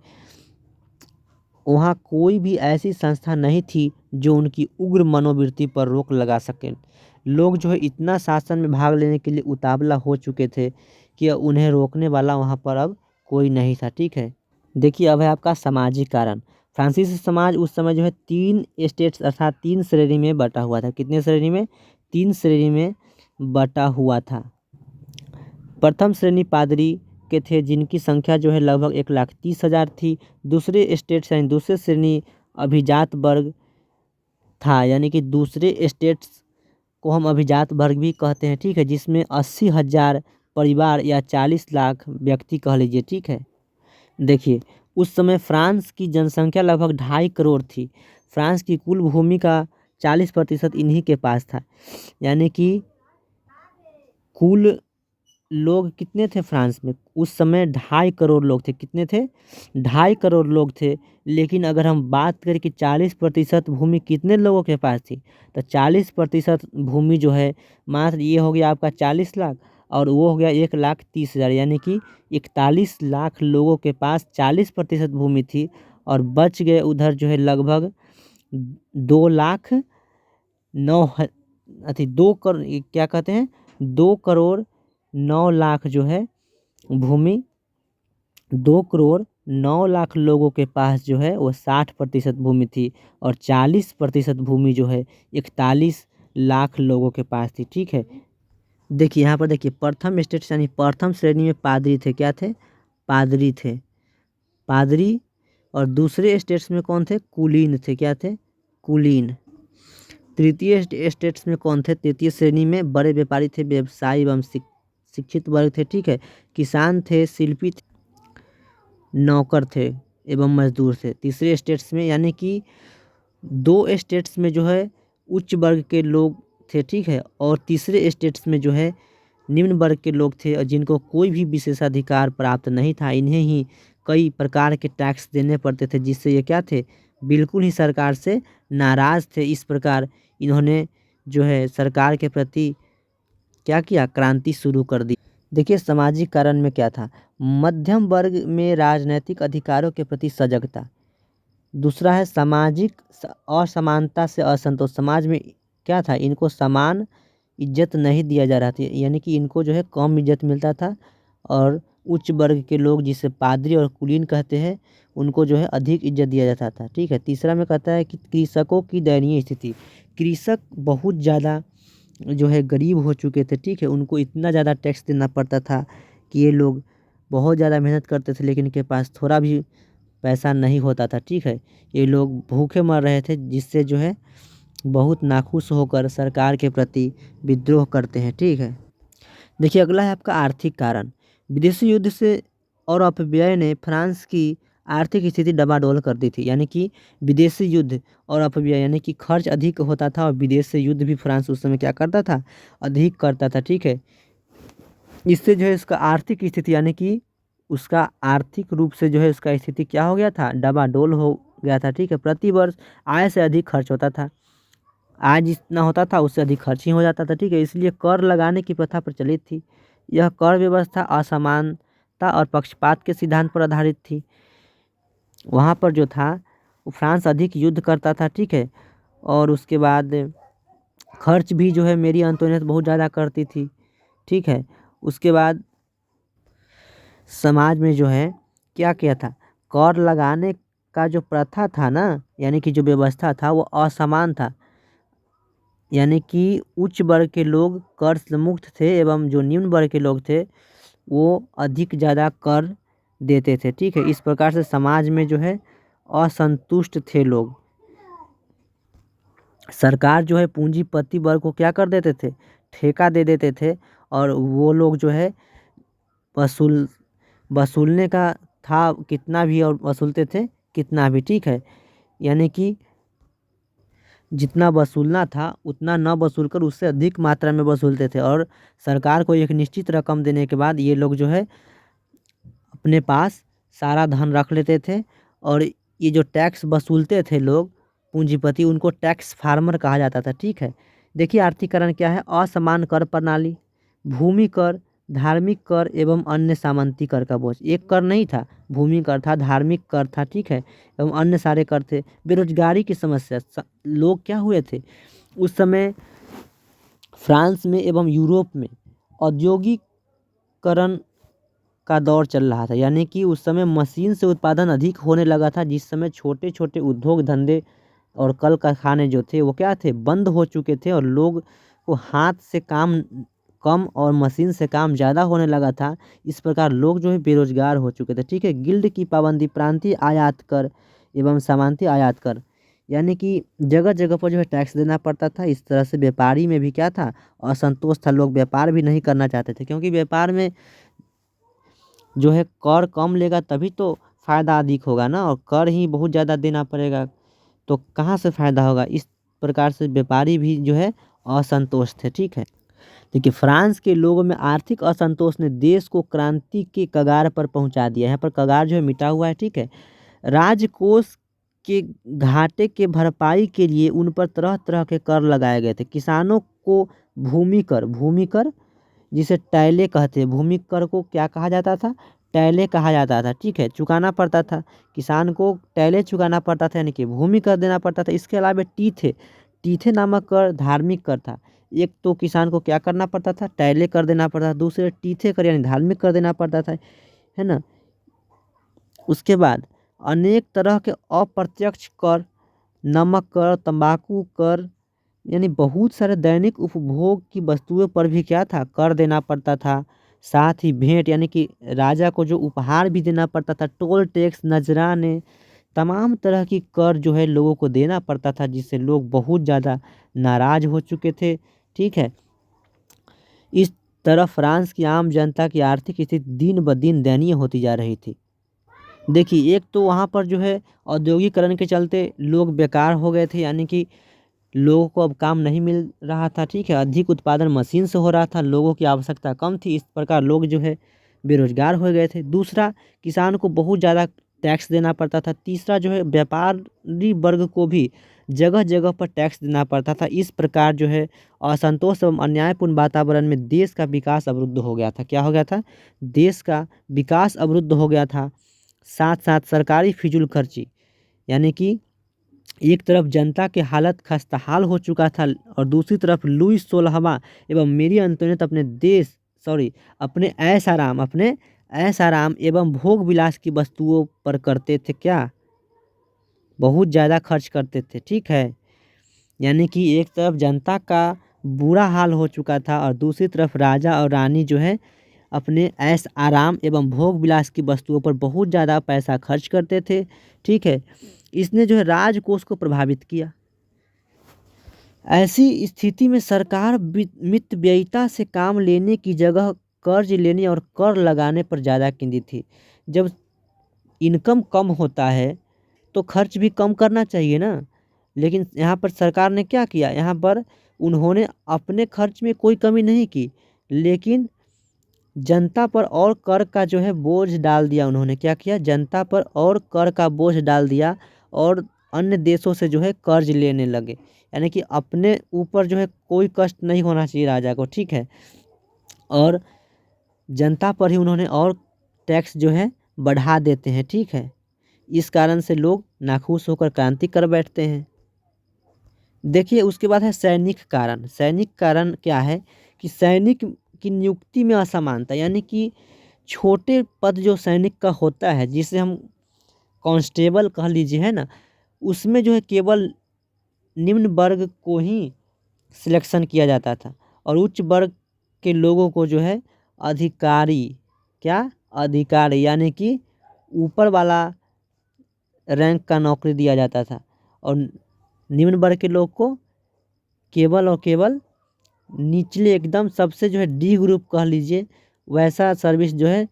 वहाँ कोई भी ऐसी संस्था नहीं थी जो उनकी उग्र मनोवृत्ति पर रोक लगा सके। लोग जो है इतना शासन में भाग लेने के लिए उतावला हो चुके थे कि उन्हें रोकने वाला वहाँ पर अब कोई नहीं था, ठीक है। देखिए, अब है आपका सामाजिक कारण। फ्रांसीसी समाज उस समय जो है 3 स्टेट्स अर्थात 3 श्रेणी में बटा हुआ था। कितने श्रेणी में? 3 श्रेणी में बटा हुआ था। प्रथम श्रेणी पादरी के थे जिनकी संख्या जो है लगभग 1,30,000 थी। दूसरे स्टेट्स यानी दूसरे श्रेणी अभिजात वर्ग था, यानी कि दूसरे स्टेट्स को हम अभिजात वर्ग भी कहते हैं, ठीक है, जिसमें 80,000 परिवार या 40 लाख व्यक्ति कह लीजिए, ठीक है। देखिए उस समय फ्रांस की जनसंख्या लगभग 2.5 करोड़ थी। फ्रांस की कुल भूमि का 40% इन्हीं के पास था, यानी कि कुल लोग कितने थे फ्रांस में? उस समय 2.5 करोड़ लोग थे। कितने थे? 2.5 करोड़ लोग थे। लेकिन अगर हम बात करें कि 40% भूमि कितने लोगों के पास थी, तो 40% भूमि जो है मात्र ये हो गया आपका 40 लाख और वो हो गया 1,30,000, यानी कि 41 लाख लोगों के पास 40% भूमि थी और बच गए उधर जो है लगभग 2 लाख 9 2 करोड़, क्या कहते हैं, 2 करोड़ 9 लाख जो है भूमि, 2 करोड़ 9 लाख लोगों के पास जो है वो 60% भूमि थी और 40% भूमि जो है 41 लाख लोगों के पास थी, ठीक है। देखिए यहाँ पर देखिए प्रथम स्टेट यानी प्रथम श्रेणी में पादरी थे। क्या थे? पादरी थे, पादरी। और दूसरे स्टेट्स में कौन थे? कुलीन थे। क्या थे? कुलीन। तृतीय स्टेट्स में कौन थे? तृतीय श्रेणी में बड़े व्यापारी थे, व्यवसायी एवं शिक्षित वर्ग थे, ठीक है, किसान थे, शिल्पी थे, नौकर थे एवं मजदूर थे। तीसरे स्टेट्स में यानी कि 2 स्टेट्स में जो है उच्च वर्ग के लोग थे, ठीक है, और तीसरे स्टेट्स में जो है निम्न वर्ग के लोग थे और जिनको कोई भी विशेषाधिकार प्राप्त नहीं था। इन्हें ही कई प्रकार के टैक्स देने पड़ते थे, जिससे ये क्या थे? बिल्कुल ही सरकार से नाराज़ थे। इस प्रकार इन्होंने जो है सरकार के प्रति क्या किया? क्रांति शुरू कर दी। देखिए सामाजिक कारण में क्या था? मध्यम वर्ग में राजनैतिक अधिकारों के प्रति सजगता। दूसरा है सामाजिक असमानता से असंतोष। समाज में क्या था? इनको समान इज्जत नहीं दिया जा रहा था, यानी कि इनको जो है कम इज्जत मिलता था और उच्च वर्ग के लोग जिसे पादरी और कुलीन कहते हैं उनको जो है अधिक इज्जत दिया जाता था, ठीक है। तीसरा में कहता है कि कृषकों की दयनीय स्थिति। कृषक बहुत ज़्यादा जो है गरीब हो चुके थे, ठीक है, उनको इतना ज़्यादा टैक्स देना पड़ता था कि ये लोग बहुत ज़्यादा मेहनत करते थे लेकिन इनके पास थोड़ा भी पैसा नहीं होता था, ठीक है। ये लोग भूखे मर रहे थे, जिससे जो है बहुत नाखुश होकर सरकार के प्रति विद्रोह करते हैं, ठीक है। देखिए अगला है आपका आर्थिक कारण। विदेशी युद्ध से और अपव्यय ने फ्रांस की आर्थिक स्थिति डबाडोल कर दी थी, यानी कि विदेशी युद्ध और अपव्यय यानी कि खर्च अधिक होता था और विदेश से युद्ध भी फ्रांस उस समय क्या करता था? अधिक करता था, ठीक है। इससे जो है इसका आर्थिक स्थिति यानी कि उसका आर्थिक रूप से जो है उसका स्थिति क्या हो गया था? डबाडोल हो गया था, ठीक है। प्रति वर्ष आय से अधिक खर्च होता था, आय जितना होता था उससे अधिक खर्च ही हो जाता था, ठीक है। इसलिए कर लगाने की प्रथा प्रचलित थी। यह कर व्यवस्था असमानता और पक्षपात के सिद्धांत पर आधारित थी। वहाँ पर जो था वो फ्रांस अधिक युद्ध करता था, ठीक है, और उसके बाद खर्च भी जो है मेरी अंतोनेट बहुत ज़्यादा करती थी, ठीक है। उसके बाद समाज में जो है क्या किया था? कर लगाने का जो प्रथा था ना, यानी कि जो व्यवस्था था वो असमान था, यानी कि उच्च वर्ग के लोग कर से मुक्त थे एवं जो निम्न वर्ग के लोग थे वो अधिक ज़्यादा कर देते थे, ठीक है। इस प्रकार से समाज में जो है असंतुष्ट थे लोग। सरकार जो है पूंजीपति वर्ग को क्या कर देते थे? ठेका दे देते थे और वो लोग जो है वसूलने का था कितना भी और वसूलते थे कितना भी, ठीक है। यानी कि जितना वसूलना था उतना न वसूल कर उससे अधिक मात्रा में वसूलते थे और सरकार को एक निश्चित रकम देने के बाद ये लोग जो है अपने पास सारा धन रख लेते थे और ये जो टैक्स वसूलते थे लोग पूंजीपति उनको टैक्स फार्मर कहा जाता था, ठीक है। देखिए आर्थिकरण क्या है? असमान कर प्रणाली, भूमि कर, धार्मिक कर एवं अन्य सामंती कर का बोझ। एक कर नहीं था, भूमि कर था, धार्मिक कर था, ठीक है, एवं अन्य सारे कर थे। बेरोजगारी की समस्या, लोग क्या हुए थे उस समय फ्रांस में एवं यूरोप में? औद्योगिकरण का दौर चल रहा था, यानी कि उस समय मशीन से उत्पादन अधिक होने लगा था, जिस समय छोटे छोटे उद्योग धंधे और कल कारखाने जो थे वो क्या थे, बंद हो चुके थे और लोग को हाथ से काम कम और मशीन से काम ज़्यादा होने लगा था। इस प्रकार लोग जो है बेरोजगार हो चुके थे। ठीक है, गिल्ड की पाबंदी, प्रांतीय आयात कर एवं सामांतीय आयात कर, यानी कि जगह जगह पर जो है टैक्स देना पड़ता था। इस तरह से व्यापारी में भी क्या था, असंतोष था, लोग व्यापार भी नहीं करना चाहते थे, क्योंकि व्यापार में जो है कर कम लेगा तभी तो फायदा अधिक होगा ना, और कर ही बहुत ज़्यादा देना पड़ेगा तो कहाँ से फायदा होगा। इस प्रकार से व्यापारी भी जो है असंतोष थे। ठीक है, देखिए फ्रांस के लोगों में आर्थिक असंतोष ने देश को क्रांति के कगार पर पहुंचा दिया। यहाँ पर कगार जो है मिटा हुआ है। ठीक है, राजकोष के घाटे के भरपाई के लिए उन पर तरह तरह के कर लगाए गए थे। किसानों को भूमि कर जिसे टैले कहते हैं, भूमि कर को क्या कहा जाता था, टैले कहा जाता था। ठीक है, चुकाना पड़ता था, किसान को टैले चुकाना पड़ता था, यानी कि भूमि कर देना पड़ता था। इसके अलावा टीथे टीथे नामक कर धार्मिक कर था। एक तो किसान को क्या करना पड़ता था, टैले कर देना पड़ता था, दूसरे टीथे कर यानी धार्मिक कर देना पड़ता था, है ना। उसके बाद अनेक तरह के अप्रत्यक्ष कर, नमक कर, तंबाकू कर, यानी बहुत सारे दैनिक उपभोग की वस्तुओं पर भी क्या था, कर देना पड़ता था। साथ ही भेंट यानी कि राजा को जो उपहार भी देना पड़ता था, टोल टैक्स, नजराने, तमाम तरह की कर जो है लोगों को देना पड़ता था, जिससे लोग बहुत ज़्यादा नाराज हो चुके थे। ठीक है, इस तरह फ्रांस की आम जनता की आर्थिक स्थिति दिन ब दिन दयनीय होती जा रही थी। देखिए एक तो वहाँ पर जो है औद्योगिकरण के चलते लोग बेकार हो गए थे, यानी कि लोगों को अब काम नहीं मिल रहा था। ठीक है, अधिक उत्पादन मशीन से हो रहा था, लोगों की आवश्यकता कम थी, इस प्रकार लोग जो है बेरोजगार हो गए थे। दूसरा, किसान को बहुत ज़्यादा टैक्स देना पड़ता था। तीसरा जो है व्यापारी वर्ग को भी जगह जगह पर टैक्स देना पड़ता था। इस प्रकार जो है असंतोष एवं अन्यायपूर्ण वातावरण में देश का विकास अवरुद्ध हो गया था। क्या हो गया था, देश का विकास अवरुद्ध हो गया था। साथ साथ सरकारी फिजूल खर्ची, यानी कि एक तरफ जनता की हालत खस्ताहाल हो चुका था और दूसरी तरफ लुई 16वां एवं मेरी अंतोनेट अपने ऐश आराम एवं भोग विलास की वस्तुओं पर करते थे, क्या बहुत ज़्यादा खर्च करते थे। ठीक है, यानी कि एक तरफ जनता का बुरा हाल हो चुका था और दूसरी तरफ राजा और रानी जो है अपने ऐश आराम एवं भोग विलास की वस्तुओं पर बहुत ज़्यादा पैसा खर्च करते थे। ठीक है, इसने जो है राजकोष को प्रभावित किया। ऐसी स्थिति में सरकार मितव्ययिता से काम लेने की जगह कर्ज लेने और कर लगाने पर ज़्यादा केंद्रित थी। जब इनकम कम होता है तो खर्च भी कम करना चाहिए ना, लेकिन यहाँ पर सरकार ने क्या किया, यहाँ पर उन्होंने अपने खर्च में कोई कमी नहीं की, लेकिन जनता पर और कर का जो है बोझ डाल दिया। उन्होंने क्या किया, जनता पर और कर का बोझ डाल दिया और अन्य देशों से जो है कर्ज लेने लगे, यानी कि अपने ऊपर जो है कोई कष्ट नहीं होना चाहिए राजा को। ठीक है, और जनता पर ही उन्होंने और टैक्स जो है बढ़ा देते हैं। ठीक है, इस कारण से लोग नाखुश होकर क्रांति कर बैठते हैं। देखिए उसके बाद है सैनिक कारण। सैनिक कारण क्या है कि सैनिक की नियुक्ति में असमानता, यानी कि छोटे पद जो सैनिक का होता है, जिसे हम कांस्टेबल कह लीजिए, है ना, उसमें जो है केवल निम्न वर्ग को ही सिलेक्शन किया जाता था और उच्च वर्ग के लोगों को जो है अधिकारी, क्या अधिकारी, यानी कि ऊपर वाला रैंक का नौकरी दिया जाता था और निम्न वर्ग के लोग को केवल और केवल निचले एकदम सबसे जो है डी ग्रुप कह लीजिए, वैसा सर्विस जो है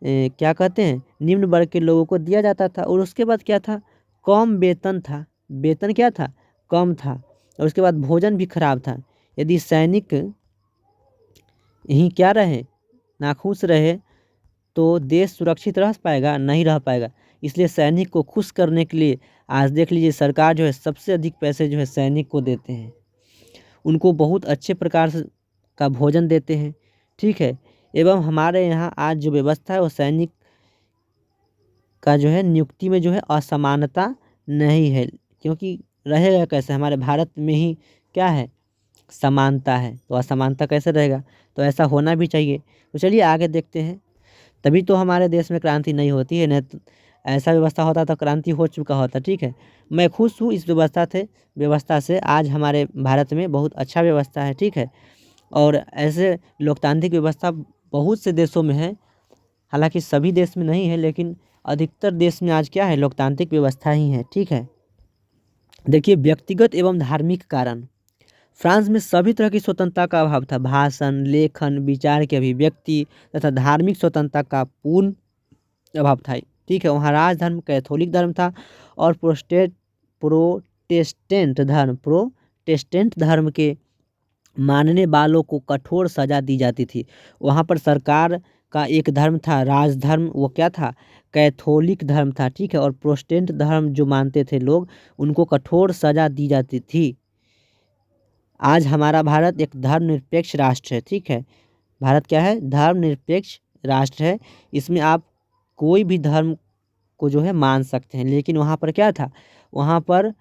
क्या कहते हैं, निम्न वर्ग के लोगों को दिया जाता था। और उसके बाद क्या था, कम वेतन था, वेतन क्या था, कम था। और उसके बाद भोजन भी खराब था। यदि सैनिक यहीं क्या रहे, नाखुश रहे, तो देश सुरक्षित रह पाएगा, नहीं रह पाएगा। इसलिए सैनिक को खुश करने के लिए आज देख लीजिए सरकार जो है सबसे अधिक पैसे जो है सैनिक को देते हैं, उनको बहुत अच्छे प्रकार से का भोजन देते हैं। ठीक है, एवं हमारे यहाँ आज जो व्यवस्था है वो सैनिक का जो है नियुक्ति में जो है असमानता नहीं है, क्योंकि रहेगा कैसे, हमारे भारत में ही क्या है, समानता है, तो असमानता कैसे रहेगा, तो ऐसा होना भी चाहिए। तो चलिए आगे देखते हैं। तभी तो हमारे देश में क्रांति नहीं होती है, नहीं तो ऐसा व्यवस्था होता तो क्रांति हो चुका होता। ठीक है, मैं खुश हूँ इस व्यवस्था से आज हमारे भारत में बहुत अच्छा व्यवस्था है। ठीक है, और ऐसे लोकतांत्रिक व्यवस्था बहुत से देशों में है, हालांकि सभी देश में नहीं है, लेकिन अधिकतर देश में आज क्या है, लोकतांत्रिक व्यवस्था ही है। ठीक है, देखिए व्यक्तिगत एवं धार्मिक कारण, फ्रांस में सभी तरह की स्वतंत्रता का अभाव था। भाषण, लेखन, विचार की अभिव्यक्ति तथा धार्मिक स्वतंत्रता का पूर्ण अभाव था। ठीक है, वहाँ राज धर्म कैथोलिक धर्म था और प्रोटेस्टेंट धर्म के मानने वालों को कठोर सजा दी जाती थी। वहाँ पर सरकार का एक धर्म था, राज धर्म, वो क्या था, कैथोलिक धर्म था। ठीक है, और प्रोटेस्टेंट धर्म जो मानते थे लोग, उनको कठोर सजा दी जाती थी। आज हमारा भारत एक धर्मनिरपेक्ष राष्ट्र है। ठीक है, भारत क्या है, धर्मनिरपेक्ष राष्ट्र है। इसमें आप कोई भी धर्म को जो है मान सकते हैं, लेकिन वहाँ पर क्या था, वहाँ पर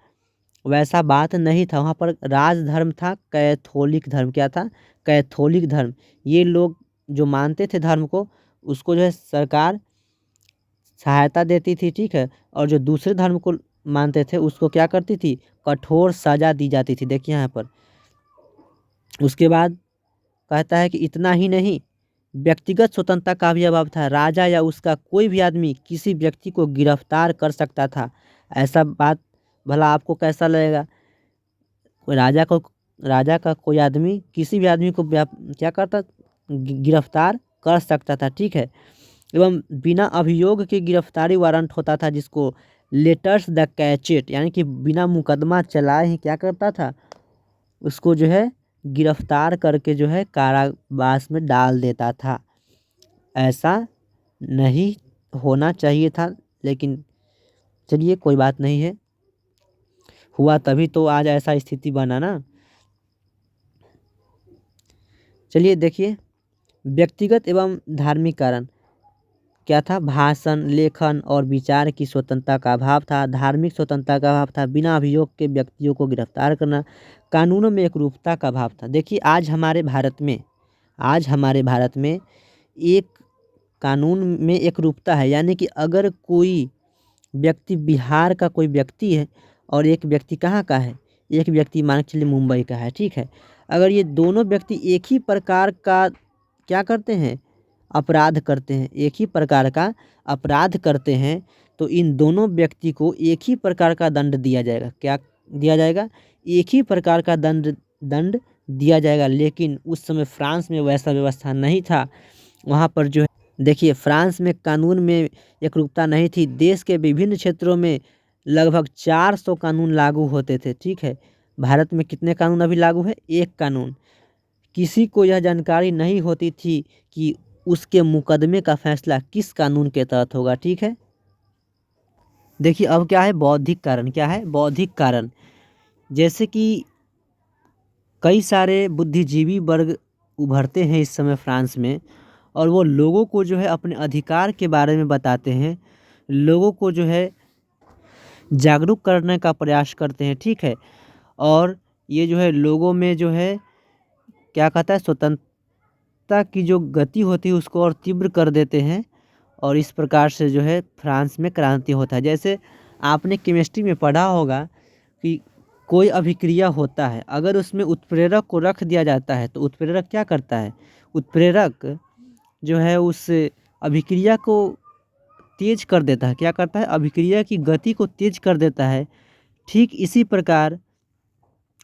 वैसा बात नहीं था। वहाँ पर राज धर्म था, कैथोलिक धर्म, क्या था, कैथोलिक धर्म। ये लोग जो मानते थे धर्म को, उसको जो है सरकार सहायता देती थी। ठीक है, और जो दूसरे धर्म को मानते थे उसको क्या करती थी, कठोर सजा दी जाती थी। देखिए यहाँ पर उसके बाद कहता है कि इतना ही नहीं, व्यक्तिगत स्वतंत्रता का भी अभाव था। राजा या उसका कोई भी आदमी किसी व्यक्ति को गिरफ्तार कर सकता था। ऐसा बात भला आपको कैसा लगेगा, कोई राजा का कोई आदमी किसी भी आदमी को क्या करता, गिरफ्तार कर सकता था। ठीक है, एवं बिना अभियोग के गिरफ्तारी वारंट होता था, जिसको लेटर्स द कैचेट, यानी कि बिना मुकदमा चलाए ही क्या करता था, उसको जो है गिरफ्तार करके जो है कारावास में डाल देता था। ऐसा नहीं होना चाहिए था, लेकिन चलिए कोई बात नहीं है, हुआ तभी तो आज ऐसा स्थिति बना ना। चलिए देखिए, व्यक्तिगत एवं धार्मिक कारण क्या था, भाषण, लेखन और विचार की स्वतंत्रता का अभाव था। धार्मिक स्वतंत्रता का अभाव था। बिना अभियोग के व्यक्तियों को गिरफ्तार करना। कानूनों में एकरूपता का अभाव था। देखिए आज हमारे भारत में एक कानून में एकरूपता है, यानी कि अगर कोई व्यक्ति बिहार का कोई व्यक्ति है और एक व्यक्ति कहाँ का है, एक व्यक्ति मान के चलिए मुंबई का है। ठीक है, अगर ये दोनों व्यक्ति एक ही प्रकार का क्या करते हैं, अपराध करते हैं, एक ही प्रकार का अपराध करते हैं, तो इन दोनों व्यक्ति को एक ही प्रकार का दंड दिया जाएगा। क्या दिया जाएगा, एक ही प्रकार का दंड दिया जाएगा। लेकिन उस समय फ्रांस में वैसा व्यवस्था नहीं था। वहाँ पर जो है देखिए, फ्रांस में कानून में एकरूपता नहीं थी। देश के विभिन्न क्षेत्रों में लगभग 400 कानून लागू होते थे। ठीक है, भारत में कितने कानून अभी लागू है, एक कानून। किसी को यह जानकारी नहीं होती थी कि उसके मुकदमे का फैसला किस कानून के तहत होगा। ठीक है, देखिए अब क्या है, बौद्धिक कारण। क्या है, बौद्धिक कारण, जैसे कि कई सारे बुद्धिजीवी वर्ग उभरते हैं इस समय फ्रांस में, और वो लोगों को जो है अपने अधिकार के बारे में बताते हैं, लोगों को जो है जागरूक करने का प्रयास करते हैं। ठीक है, और ये जो है लोगों में जो है क्या कहता है, स्वतंत्रता की जो गति होती है उसको और तीव्र कर देते हैं, और इस प्रकार से जो है फ्रांस में क्रांति होता है। जैसे आपने केमिस्ट्री में पढ़ा होगा कि कोई अभिक्रिया होता है, अगर उसमें उत्प्रेरक को रख दिया जाता है तो उत्प्रेरक क्या करता है, उत्प्रेरक जो है उस अभिक्रिया को तेज कर देता है। क्या करता है, अभिक्रिया की गति को तेज कर देता है। ठीक इसी प्रकार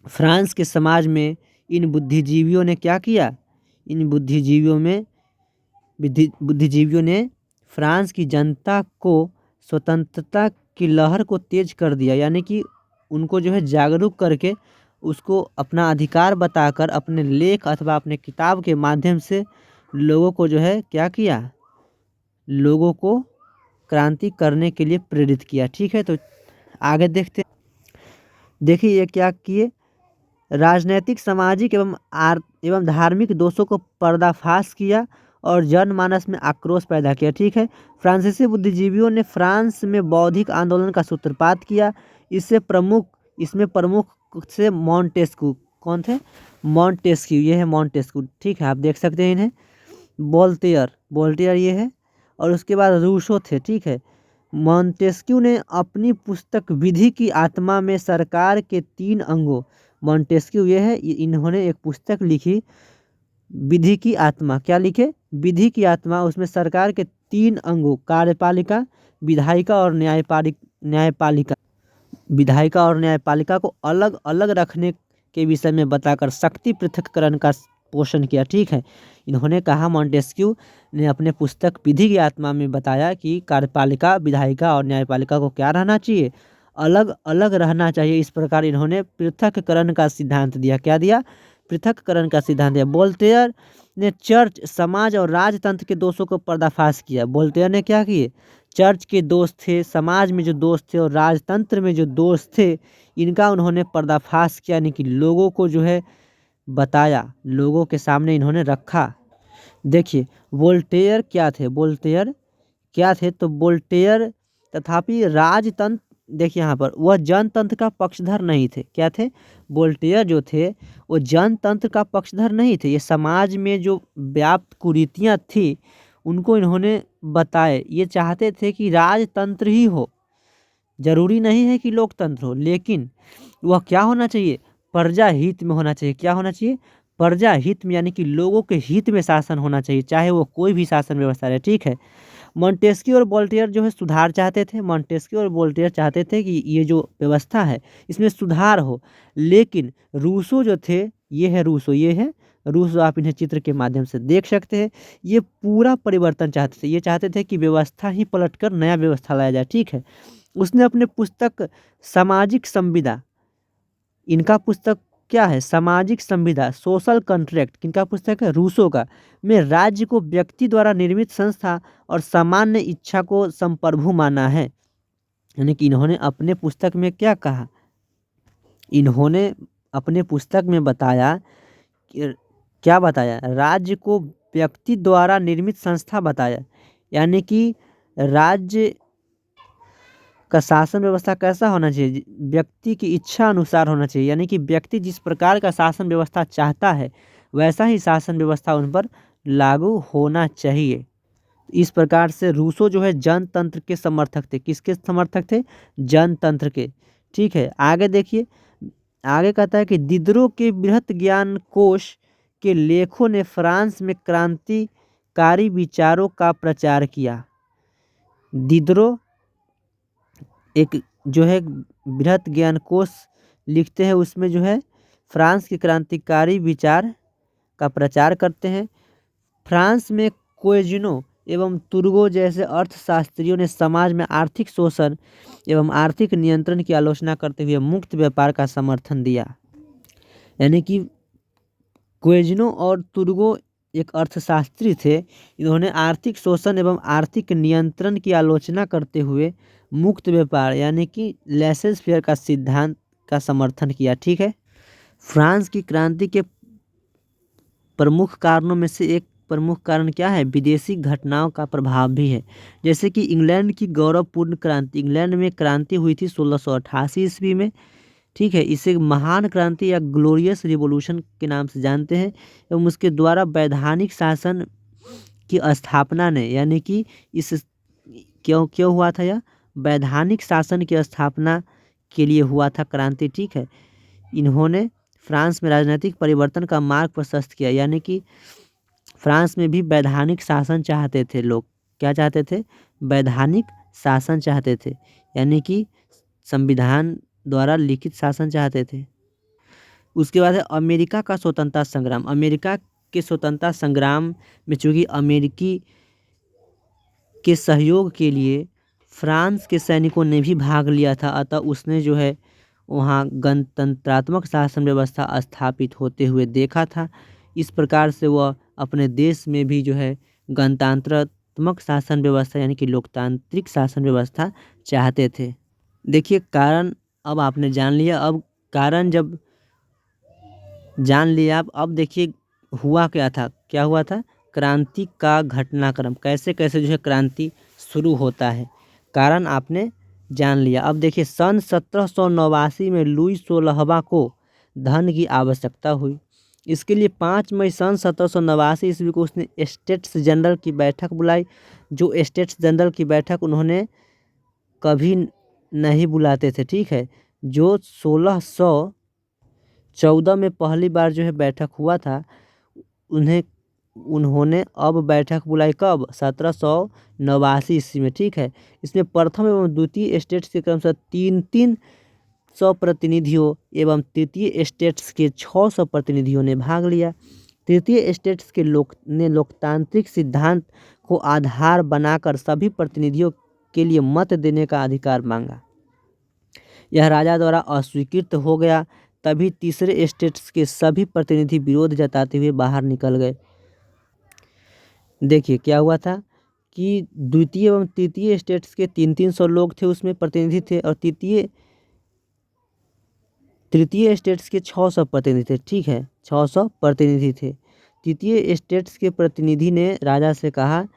फ्रांस के समाज में इन बुद्धिजीवियों ने क्या किया, इन बुद्धिजीवियों ने फ्रांस की जनता को स्वतंत्रता की लहर को तेज कर दिया, यानी कि उनको जो है जागरूक करके उसको अपना अधिकार बताकर अपने लेख अथवा अपने किताब के माध्यम से लोगों को जो है क्या किया, लोगों को क्रांति करने के लिए प्रेरित किया। ठीक है, तो आगे देखते हैं। देखिए ये क्या किए, राजनैतिक, सामाजिक एवं धार्मिक दोषों को पर्दाफाश किया और जनमानस में आक्रोश पैदा किया। ठीक है, फ्रांसीसी बुद्धिजीवियों ने फ्रांस में बौद्धिक आंदोलन का सूत्रपात किया। इसमें प्रमुख से मॉन्टेस्क्यू, कौन थे, मॉन्टेस्क्यू, ये है मॉन्टेस्क्यू। ठीक है, आप देख सकते हैं इन्हें। वोल्टेयर ये है, और उसके बाद रूसो थे, ठीक है। मॉन्टेस्क्यू ने अपनी पुस्तक विधि की आत्मा में सरकार के 3 अंगों, मॉन्टेस्क्यू ये है, इन्होंने एक पुस्तक लिखी विधि की आत्मा, क्या लिखे? विधि की आत्मा। उसमें सरकार के 3 अंगों, कार्यपालिका, विधायिका और न्यायपालिका विधायिका और न्यायपालिका को अलग अलग रखने के विषय में बताकर शक्ति पृथक्करण का पोषण किया, ठीक है। इन्होंने कहा, मॉन्टेस्क्यू ने अपने पुस्तक विधि की आत्मा में बताया कि कार्यपालिका, विधायिका और न्यायपालिका को क्या रहना चाहिए? अलग अलग रहना चाहिए। इस प्रकार इन्होंने पृथक्करण का सिद्धांत दिया। क्या दिया? पृथक्करण का सिद्धांत दिया। वोल्टेयर ने चर्च, समाज और राजतंत्र के दोषों को पर्दाफाश किया। वोल्टेयर ने क्या किए? चर्च के दोष थे, समाज में जो दोष थे और राजतंत्र में जो दोष थे, इनका उन्होंने पर्दाफाश किया, यानी कि लोगों को जो है बताया, लोगों के सामने इन्होंने रखा। देखिए वोल्टेयर क्या थे? वोल्टेयर क्या थे? तो वोल्टेयर तथापि राजतंत्र, देखिए यहाँ पर वह जनतंत्र का पक्षधर नहीं थे। क्या थे? वोल्टेयर जो थे वो जनतंत्र का पक्षधर नहीं थे। ये समाज में जो व्याप्त कुरीतियाँ थी उनको इन्होंने बताए। ये चाहते थे कि राजतंत्र ही हो, जरूरी नहीं है कि लोकतंत्र हो, लेकिन वह क्या होना चाहिए? प्रजा हित में होना चाहिए। क्या होना चाहिए? प्रजा हित में, यानी कि लोगों के हित में शासन होना चाहिए, चाहे वो कोई भी शासन व्यवस्था रहे, ठीक है। मॉन्टेस्क्यू और वोल्टेयर जो है सुधार चाहते थे। मॉन्टेस्क्यू और वोल्टेयर चाहते थे कि ये जो व्यवस्था है इसमें सुधार हो, लेकिन रूसो जो थे, ये है रूसो, ये है रूसो, आप इन्हें चित्र के माध्यम से देख सकते हैं। ये पूरा परिवर्तन चाहते थे। ये चाहते थे कि व्यवस्था ही पलटकर नया व्यवस्था लाया जाए, ठीक है। उसने अपने पुस्तक सामाजिक संविदा, इनका पुस्तक क्या है? सामाजिक संविदा, सोशल कॉन्ट्रैक्ट, किनका पुस्तक है? रूसो का, में राज्य को व्यक्ति द्वारा निर्मित संस्था और सामान्य इच्छा को संप्रभु माना है। यानी कि इन्होंने अपने पुस्तक में क्या कहा? इन्होंने अपने पुस्तक में बताया कि क्या बताया? राज्य को व्यक्ति द्वारा निर्मित संस्था बताया, यानी कि राज्य का शासन व्यवस्था कैसा होना चाहिए? व्यक्ति की इच्छा अनुसार होना चाहिए, यानी कि व्यक्ति जिस प्रकार का शासन व्यवस्था चाहता है वैसा ही शासन व्यवस्था उन पर लागू होना चाहिए। इस प्रकार से रूसो जो है जनतंत्र के समर्थक थे। किसके समर्थक थे? जनतंत्र के, ठीक है। आगे देखिए, आगे कहता है कि दिदरो के बृहत ज्ञान कोश के लेखों ने फ्रांस में क्रांतिकारी विचारों का प्रचार किया। दिदरो एक जो है बृहत ज्ञान कोश लिखते हैं, उसमें जो है फ्रांस के क्रांतिकारी विचार का प्रचार करते हैं। फ्रांस में कोएजिनो एवं तुर्गो जैसे अर्थशास्त्रियों ने समाज में आर्थिक शोषण एवं आर्थिक नियंत्रण की आलोचना करते हुए मुक्त व्यापार का समर्थन दिया। यानी कि कोएजिनो और तुर्गो एक अर्थशास्त्री थे। इन्होंने आर्थिक शोषण एवं आर्थिक नियंत्रण की आलोचना करते हुए मुक्त व्यापार यानी कि लेसेस फेयर का सिद्धांत का समर्थन किया, ठीक है। फ्रांस की क्रांति के प्रमुख कारणों में से एक प्रमुख कारण क्या है? विदेशी घटनाओं का प्रभाव भी है। जैसे कि इंग्लैंड की गौरवपूर्ण क्रांति, इंग्लैंड में क्रांति हुई थी 1688 ईस्वी में, ठीक है। इसे महान क्रांति या ग्लोरियस रिवॉल्यूशन के नाम से जानते हैं। एवं उसके द्वारा वैधानिक शासन की स्थापना ने, यानी कि इस क्यों क्यों हुआ था यह? वैधानिक शासन की स्थापना के लिए हुआ था क्रांति, ठीक है। इन्होंने फ्रांस में राजनीतिक परिवर्तन का मार्ग प्रशस्त किया, यानी कि फ्रांस में भी वैधानिक शासन चाहते थे लोग। क्या चाहते थे? वैधानिक शासन चाहते थे, यानी कि संविधान द्वारा लिखित शासन चाहते थे। उसके बाद है अमेरिका का स्वतंत्रता संग्राम। अमेरिका के स्वतंत्रता संग्राम में चूंकि अमेरिकी के सहयोग के लिए फ्रांस के सैनिकों ने भी भाग लिया था, अतः उसने जो है वहाँ गणतंत्रात्मक शासन व्यवस्था स्थापित होते हुए देखा था। इस प्रकार से वह अपने देश में भी जो है गणतंत्रात्मक शासन व्यवस्था यानी कि लोकतांत्रिक शासन व्यवस्था चाहते थे। देखिए कारण अब आपने जान लिया। अब कारण जब जान लिया आप, अब देखिए हुआ क्या था, क्या हुआ था? क्रांति का घटनाक्रम, कैसे कैसे जो है क्रांति शुरू होता है, कारण आपने जान लिया। अब देखिए सन 1789 में लुई 16वां को धन की आवश्यकता हुई। इसके लिए 5 मई सन 1789 ईस्वी को उसने स्टेट्स जनरल की बैठक बुलाई। जो स्टेट्स जनरल की बैठक उन्होंने कभी नहीं बुलाते थे, ठीक है। जो 1614 में पहली बार जो है बैठक हुआ था, उन्हें उन्होंने अब बैठक बुलाई कब? 1789 ईस्वी में, ठीक है। इसमें प्रथम एवं द्वितीय स्टेट्स के क्रमशः 300 प्रतिनिधियों एवं तृतीय स्टेट्स के 600 प्रतिनिधियों ने भाग लिया। तृतीय स्टेट्स के लोकतांत्रिक सिद्धांत को आधार बनाकर सभी प्रतिनिधियों के लिए मत देने का अधिकार मांगा। यह राजा द्वारा अस्वीकृत हो गया। तभी तीसरे स्टेट्स के सभी प्रतिनिधि विरोध जताते हुए बाहर निकल गए। देखिए क्या हुआ था कि द्वितीय एवं तृतीय स्टेट्स के 300 लोग थे, उसमें प्रतिनिधि थे, और तृतीय स्टेट्स के 600 प्रतिनिधि थे, ठीक है। 600 प्रतिनिधि थे। तृतीय स्टेट्स के प्रतिनिधि ने राजा से कहा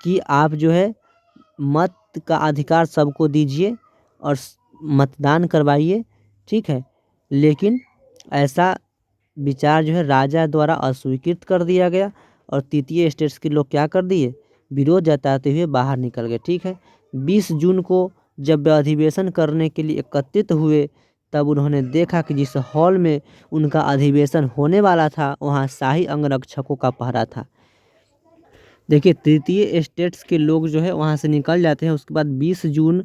कि आप जो है मत का अधिकार सबको दीजिए और मतदान करवाइए, ठीक है। लेकिन ऐसा विचार जो है राजा द्वारा अस्वीकृत कर दिया गया और तृतीय स्टेट्स के लोग क्या कर दिए? विरोध जताते हुए बाहर निकल गए, ठीक है। 20 जून को जब वे अधिवेशन करने के लिए एकत्रित हुए, तब उन्होंने देखा कि जिस हॉल में उनका अधिवेशन होने वाला था, वहाँ शाही अंगरक्षकों का पहरा था। देखिए तृतीय स्टेट्स के लोग जो है वहाँ से निकल जाते हैं। उसके बाद 20 जून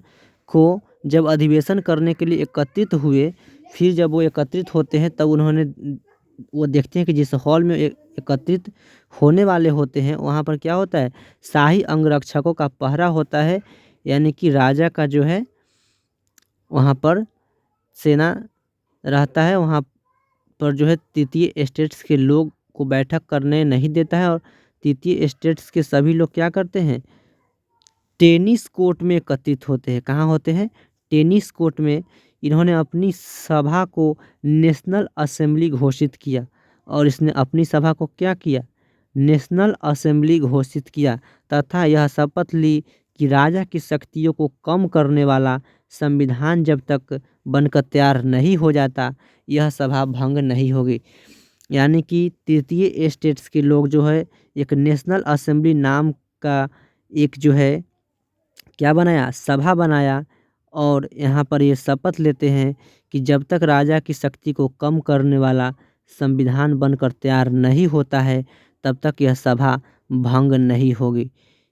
को जब अधिवेशन करने के लिए एकत्रित हुए, फिर जब वो एकत्रित होते हैं, तब वो देखते हैं कि जिस हॉल में एकत्रित होने वाले होते हैं, वहाँ पर क्या होता है? शाही अंगरक्षकों का पहरा होता है। यानी कि राजा का जो है वहाँ पर सेना रहता है। वहाँ पर जो है तृतीय स्टेट्स के लोग को बैठक करने नहीं देता है। और तृतीय स्टेट्स के सभी लोग क्या करते हैं? टेनिस कोर्ट में एकत्रित होते हैं। कहाँ होते हैं? टेनिस कोर्ट में। इन्होंने अपनी सभा को नेशनल असेंबली घोषित किया। और इसने अपनी सभा को क्या किया? नेशनल असेंबली घोषित किया, तथा यह शपथ ली कि राजा की शक्तियों को कम करने वाला संविधान जब तक बनकर तैयार नहीं हो जाता, यह सभा भंग नहीं होगी। यानी कि तृतीय स्टेट्स के लोग जो है एक नेशनल असेंबली नाम का एक जो है क्या बनाया? सभा बनाया। और यहाँ पर ये शपथ लेते हैं कि जब तक राजा की शक्ति को कम करने वाला संविधान बनकर तैयार नहीं होता है, तब तक यह सभा भंग नहीं होगी।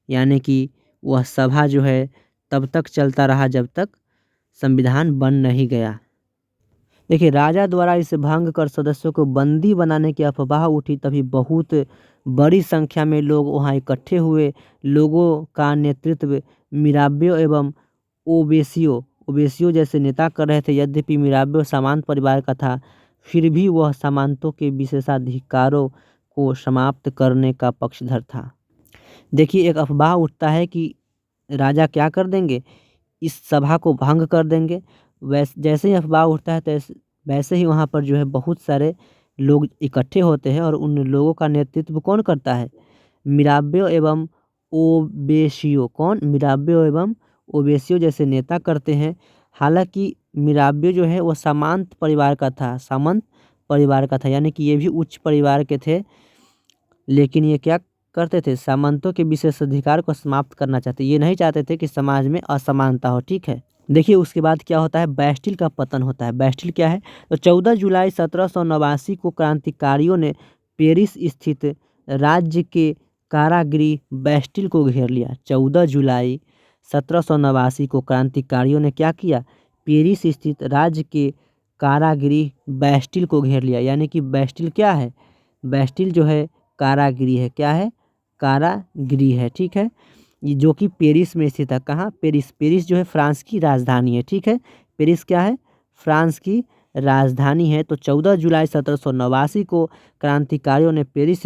यानी कि वह सभा जो है तब तक चलता रहा जब तक संविधान बन नहीं गया। देखिए राजा द्वारा इसे भंग कर सदस्यों को बंदी बनाने की अफवाह उठी, तभी बहुत बड़ी संख्या में लोग वहां इकट्ठे हुए। लोगों का नेतृत्व मिराबेओ एवं ओबेसियो जैसे नेता कर रहे थे। यद्यपि मिराबेओ सामंत परिवार का था, फिर भी वह सामंतों के विशेषाधिकारों को समाप्त करने का पक्षधर था। देखिए एक अफवाह उठता है कि राजा क्या कर देंगे? इस सभा को भंग कर देंगे। जैसे ही अफवाह उठता है वैसे ही वहाँ पर जो है बहुत सारे लोग इकट्ठे होते हैं। और उन लोगों का नेतृत्व कौन करता है? मिराबेओ एवं ओबेसियो। कौन? मिराबेओ एवं ओबेसियो जैसे नेता करते हैं। हालांकि मिराबेओ जो है वो सामंत परिवार का था, सामंत परिवार का था, यानी कि ये भी उच्च परिवार के थे। लेकिन ये क्या करते थे? सामंतों के विशेषाधिकार को समाप्त करना चाहते। ये नहीं चाहते थे कि समाज में असमानता हो, ठीक है। देखिए उसके बाद क्या होता है? बैस्टिल का पतन होता है। बैस्टिल क्या है? तो 14 जुलाई 1789 को क्रांतिकारियों ने पेरिस स्थित राज्य के कारागृह बैस्टिल को घेर लिया। 14 जुलाई 1789 को क्रांतिकारियों ने क्या किया? पेरिस स्थित राज्य के कारागृह बैस्टिल को घेर लिया। यानी कि बैस्टिल क्या है? बैस्टिल जो है कारागृह है। क्या है? कारागृह है, ठीक है। ये जो कि पेरिस में स्थित है। कहाँ? पेरिस जो है फ्रांस की राजधानी है, ठीक है। पेरिस क्या है? फ्रांस की राजधानी है। तो 14 जुलाई 1789 को क्रांतिकारियों ने पेरिस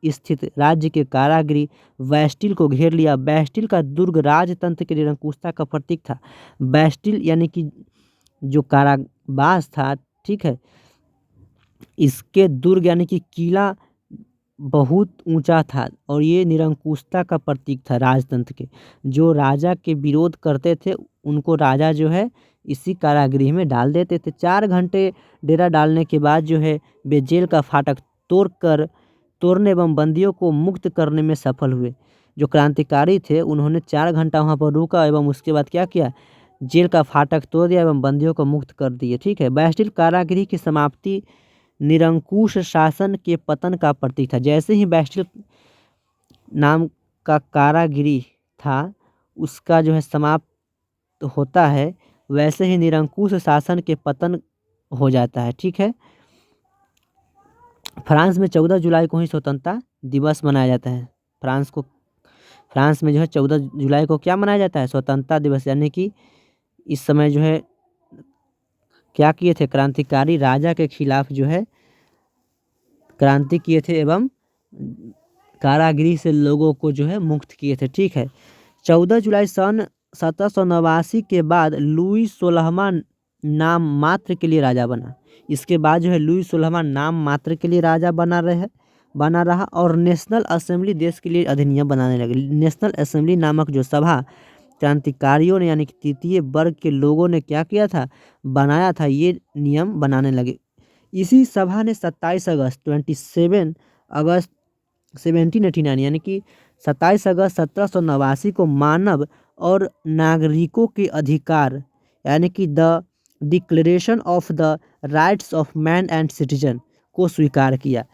स्थित राज्य के कारागृह बैस्टिल को घेर लिया। बैस्टिल का दुर्ग राजतंत्र की निरंकुशता का प्रतीक था। बैस्टिल यानी कि जो कारावास था, ठीक है, इसके दुर्ग यानी कि किला बहुत ऊंचा था और ये निरंकुशता का प्रतीक था राजतंत्र के। जो राजा के विरोध करते थे उनको राजा जो है इसी कारागृह में डाल देते थे। 4 घंटे डेरा डालने के बाद जो है वे जेल का फाटक तोड़ने एवं बंदियों को मुक्त करने में सफल हुए। जो क्रांतिकारी थे उन्होंने 4 घंटा वहाँ पर रुका एवं उसके बाद क्या किया, जेल का फाटक तोड़ दिया एवं बंदियों को मुक्त कर दिए। ठीक है, बैस्टिल कारागृह की समाप्ति निरंकुश शासन के पतन का प्रतीक था। जैसे ही बैस्टिल नाम का कारागृह था उसका जो है समाप्त होता है, वैसे ही निरंकुश शासन के पतन हो जाता है। ठीक है, फ्रांस में 14 जुलाई को ही स्वतंत्रता दिवस मनाया जाता है। फ्रांस में जो है 14 जुलाई को क्या मनाया जाता है, स्वतंत्रता दिवस। यानी कि इस समय जो है क्या किए थे, क्रांतिकारी राजा के खिलाफ जो है क्रांति किए थे एवं कारागृह से लोगों को जो है मुक्त किए थे। ठीक है, 14 जुलाई सन 1789 के बाद लुई 16वां नाम मात्र के लिए राजा बना। इसके बाद जो है लुई 16वां नाम मात्र के लिए राजा बना रहा और नेशनल असेंबली देश के लिए अधिनियम बनाने लगे। नेशनल असेंबली नामक जो सभा क्रांतिकारियों ने यानी कि तृतीय वर्ग के लोगों ने क्या किया था, बनाया था, ये नियम बनाने लगे। इसी सभा ने 27 अगस्त 1789 यानी कि 27 अगस्त 1789 को मानव और नागरिकों के अधिकार यानी कि the declaration of the rights of man and citizen को स्वीकार किया।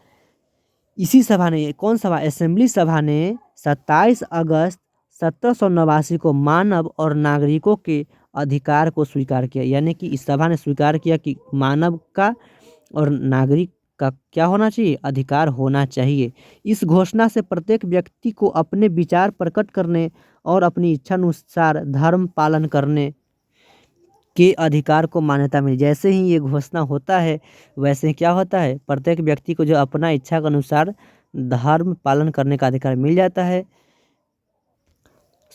इसी सभा ने, कौन सभा, असेंबली सभा ने 27 अगस्त 1789 को मानव और नागरिकों के अधिकार को स्वीकार किया। यानी कि इस सभा ने स्वीकार किया कि मानव का और नागरिक का क्या होना चाहिए, अधिकार होना चाहिए। इस घोषणा से प्रत्येक व्यक्ति को अपने विचार प्रकट करने और अपनी इच्छा अनुसार धर्म पालन करने के अधिकार को मान्यता मिली। जैसे ही ये घोषणा होता है वैसे ही क्या होता है, प्रत्येक व्यक्ति को जो अपना इच्छा के अनुसार धर्म पालन करने का अधिकार मिल जाता है।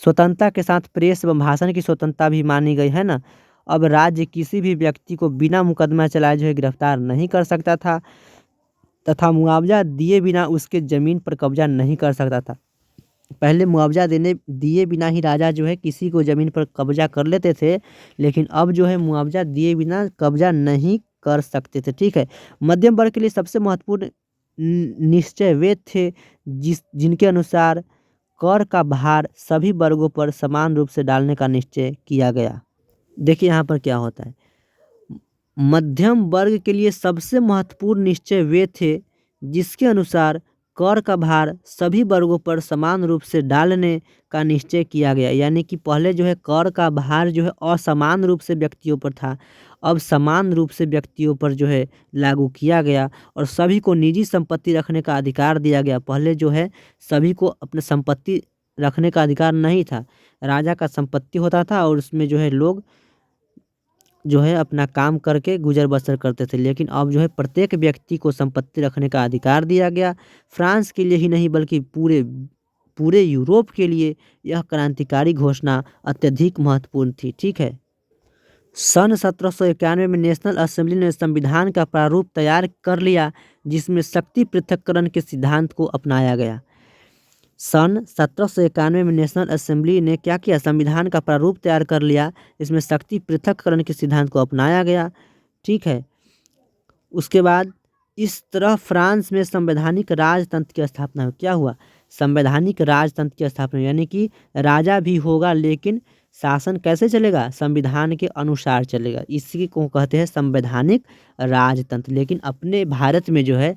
स्वतंत्रता के साथ प्रेस एवं भाषण की स्वतंत्रता भी मानी गई है ना। अब राज्य किसी भी व्यक्ति को बिना मुकदमा चलाए जो है गिरफ्तार नहीं कर सकता था तथा मुआवजा दिए बिना उसके जमीन पर कब्जा नहीं कर सकता था। पहले मुआवजा दिए बिना ही राजा जो है किसी को जमीन पर कब्जा कर लेते थे, लेकिन अब जो है मुआवजा दिए बिना कब्जा नहीं कर सकते थे। ठीक है, मध्यम वर्ग के लिए सबसे महत्वपूर्ण निश्चय वे थे जिनके अनुसार कर का भार सभी वर्गों पर समान रूप से डालने का निश्चय किया गया। देखिए यहाँ पर क्या होता है, मध्यम वर्ग के लिए सबसे महत्वपूर्ण निश्चय वे थे जिसके अनुसार कर का भार सभी वर्गों पर समान रूप से डालने का निश्चय किया गया। यानी कि पहले जो है कर का भार जो है असमान रूप से व्यक्तियों पर था, अब समान रूप से व्यक्तियों पर जो है लागू किया गया और सभी को निजी संपत्ति रखने का अधिकार दिया गया। पहले जो है सभी को अपने संपत्ति रखने का अधिकार नहीं था, राजा का संपत्ति होता था और उसमें जो है लोग जो है अपना काम करके गुजर बसर करते थे, लेकिन अब जो है प्रत्येक व्यक्ति को संपत्ति रखने का अधिकार दिया गया। फ्रांस के लिए ही नहीं बल्कि पूरे यूरोप के लिए यह क्रांतिकारी घोषणा अत्यधिक महत्वपूर्ण थी। ठीक है, सन 1791 में नेशनल असेंबली ने संविधान का प्रारूप तैयार कर लिया जिसमें शक्ति पृथक्करण के सिद्धांत को अपनाया गया। सन 1791 में नेशनल असेंबली ने क्या किया, संविधान का प्रारूप तैयार कर लिया, इसमें शक्ति पृथक्करण के सिद्धांत को अपनाया गया। ठीक है, उसके बाद इस तरह फ्रांस में संवैधानिक राजतंत्र की स्थापना हुई। क्या हुआ, संवैधानिक राजतंत्र की स्थापना, यानी कि राजा भी होगा लेकिन शासन कैसे चलेगा, संविधान के अनुसार चलेगा। इसी को कहते हैं संवैधानिक राजतंत्र। लेकिन अपने भारत में जो है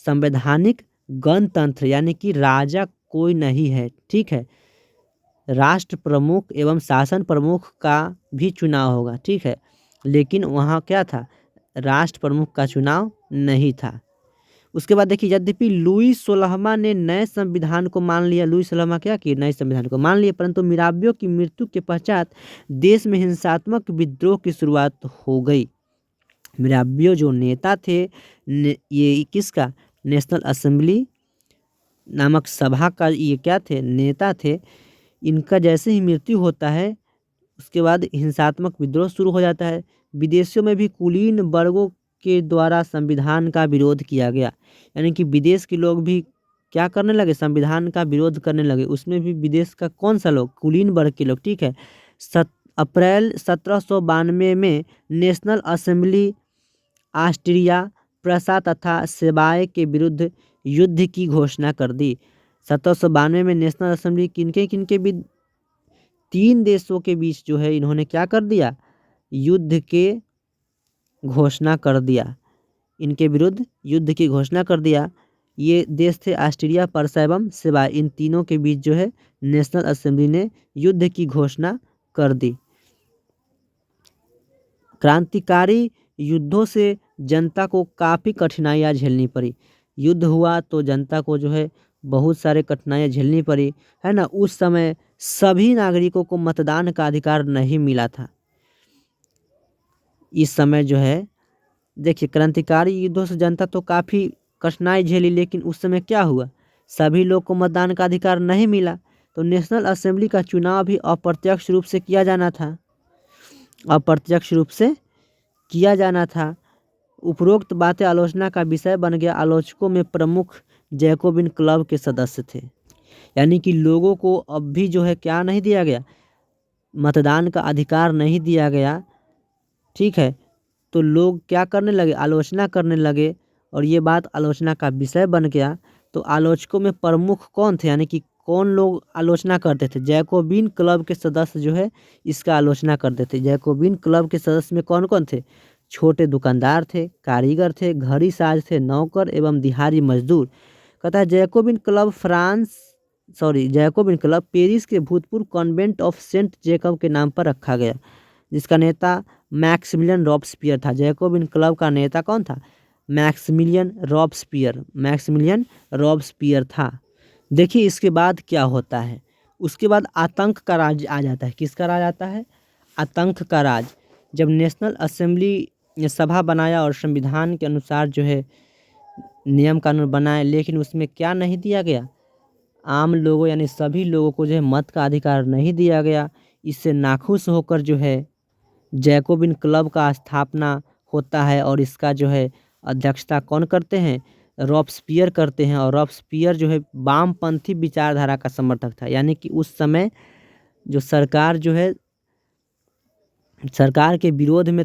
संवैधानिक गणतंत्र यानी कि राजा कोई नहीं है। ठीक है, राष्ट्र प्रमुख एवं शासन प्रमुख का भी चुनाव होगा। ठीक है, लेकिन वहाँ क्या था, राष्ट्र प्रमुख का चुनाव नहीं था। उसके बाद देखिए, यद्यपि लुई 16वां ने नए संविधान को मान लिया, लुई 16वां क्या किए, नए संविधान को मान लिया, परंतु मिराबियों की मृत्यु के पश्चात देश में हिंसात्मक विद्रोह की शुरुआत हो गई। मिराबियों जो नेता थे ये किसका, नेशनल असेंबली नामक सभा का ये क्या थे, नेता थे। इनका जैसे ही मृत्यु होता है उसके बाद हिंसात्मक विद्रोह शुरू हो जाता है। विदेशों में भी कुलीन वर्गों के द्वारा संविधान का विरोध किया गया, यानी कि विदेश के लोग भी क्या करने लगे, संविधान का विरोध करने लगे। उसमें भी विदेश का कौन सा लोग, कुलीन वर्ग के लोग। ठीक है, अप्रैल 1792 में नेशनल असेंबली ऑस्ट्रिया प्रसा तथा सेबाए के विरुद्ध युद्ध की घोषणा कर दी। 1792 में नेशनल असेंबली किनके किनके बीच, 3 देशों के बीच जो है इन्होंने क्या कर दिया, युद्ध के घोषणा कर दिया, इनके विरुद्ध युद्ध की घोषणा कर दिया। ये देश थे ऑस्ट्रिया, पर्सा एवं सेबाए। इन तीनों के बीच जो है नेशनल असेंबली ने युद्ध की घोषणा कर दी। क्रांतिकारी युद्धों से जनता को काफ़ी कठिनाइयाँ झेलनी पड़ी। युद्ध हुआ तो जनता को जो है बहुत सारे कठिनाइयाँ झेलनी पड़ी, है ना। उस समय सभी नागरिकों को मतदान का अधिकार नहीं मिला था। इस समय जो है देखिए, क्रांतिकारी युद्धों से जनता तो काफ़ी कठिनाई झेली, लेकिन उस समय क्या हुआ, सभी लोग को मतदान का अधिकार नहीं मिला। तो नेशनल असेंबली का चुनाव भी अप्रत्यक्ष रूप से किया जाना था, अप्रत्यक्ष रूप से किया जाना था। उपरोक्त बातें आलोचना का विषय बन गया। आलोचकों में प्रमुख जैकोबिन क्लब के सदस्य थे। यानी कि लोगों को अब भी जो है क्या नहीं दिया गया, मतदान का अधिकार नहीं दिया गया, ठीक है। तो लोग क्या करने लगे, आलोचना करने लगे, और ये बात आलोचना का विषय बन गया। तो आलोचकों में प्रमुख कौन थे, यानी कि कौन लोग आलोचना करते थे, जैकोबिन क्लब के सदस्य जो है इसका आलोचना करते थे। जैकोबिन क्लब के सदस्य में कौन कौन थे, छोटे दुकानदार थे, कारीगर थे, घड़ी साज थे, नौकर एवं दिहाड़ी मजदूर। कहता है जैकोबिन क्लब पेरिस के भूतपूर्व कॉन्वेंट ऑफ सेंट जेकब के नाम पर रखा गया, जिसका नेता मैक्सिमिलियन रॉबस्पियर था। जैकोबिन क्लब का नेता कौन था, मैक्सिमिलियन रॉबस्पियर था। देखिए इसके बाद क्या होता है, उसके बाद आतंक का राज आ जाता है। किसका राज आता है, आतंक का राज। जब नेशनल असेंबली ने सभा बनाया और संविधान के अनुसार जो है नियम कानून बनाए, लेकिन उसमें क्या नहीं दिया गया, आम लोगों यानी सभी लोगों को जो है मत का अधिकार नहीं दिया गया। इससे नाखुश होकर जो है जैकोबिन क्लब का स्थापना होता है, और इसका जो है अध्यक्षता कौन करते हैं, रॉबस्पियर करते हैं। और रॉबस्पियर जो है वामपंथी विचारधारा का समर्थक था। यानी कि उस समय जो सरकार जो है, सरकार के विरोध में